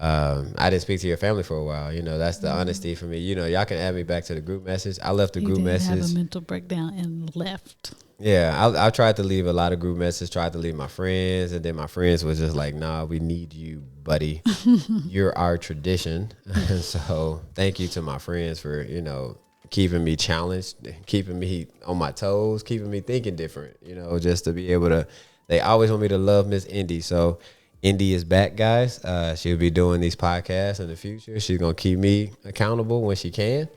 I didn't speak to your family for a while. That's the honesty for me. Y'all can add me back to the group message. I left the group message. Have a mental breakdown and left. Yeah, I tried to leave a lot of group messages. Tried to leave my friends, and then my friends was just like, "Nah, we need you, buddy. You're our tradition." And so, thank you to my friends for keeping me challenged, keeping me on my toes, keeping me thinking different. Just to be able to. They always want me to love Miss Indy, so. Indy is back, guys. She'll be doing these podcasts in the future. She's gonna keep me accountable when she can.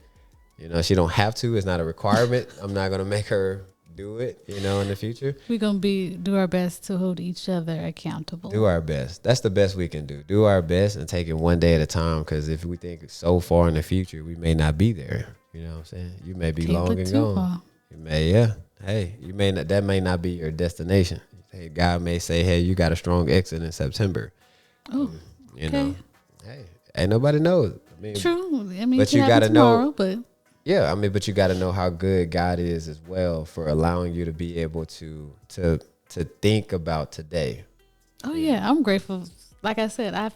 She don't have to. It's not a requirement. I'm not gonna make her do it. In the future, we're gonna do our best to hold each other accountable. Do our best. That's the best we can do. Do our best and take it one day at a time. Because if we think so far in the future, we may not be there. You know what I'm saying? You may be long and gone. Far. You may, yeah. Hey, you may not. That may not be your destination. Hey, God may say, "Hey, you got a strong exit in September." Oh, okay. Hey, ain't nobody knows. True. But you gotta know. But yeah, but you gotta know how good God is as well for allowing you to be able to think about today. Oh yeah, I'm grateful. Like I said, I've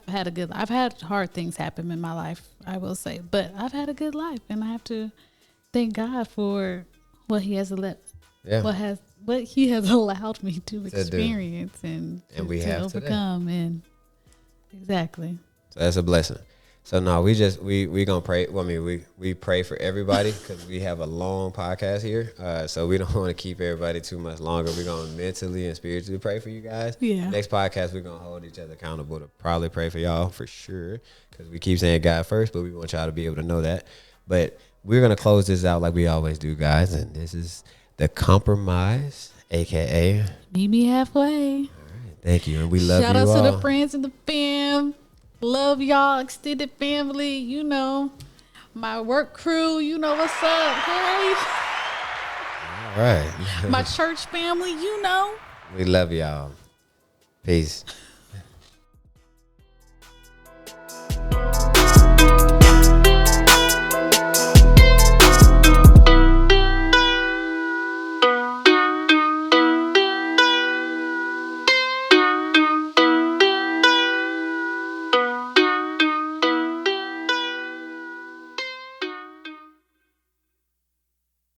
had hard things happen in my life, I will say, but I've had a good life, and I have to thank God for what He has what He has allowed me to experience and we to have overcome today. And exactly. So that's a blessing. So no, we gonna pray. Well, we pray for everybody because we have a long podcast here. So we don't want to keep everybody too much longer. We're gonna mentally and spiritually pray for you guys. Yeah. Next podcast, we're gonna hold each other accountable to probably pray for y'all for sure because we keep saying God first, but we want y'all to be able to know that. But we're gonna close this out like we always do, guys, and this is The Compromise, aka Meet Me Halfway. All right, thank you, and we love Shout you all. Shout out to the friends and the fam. Love y'all, extended family. My work crew. You know what's up. Hey. All right. My church family. We love y'all. Peace.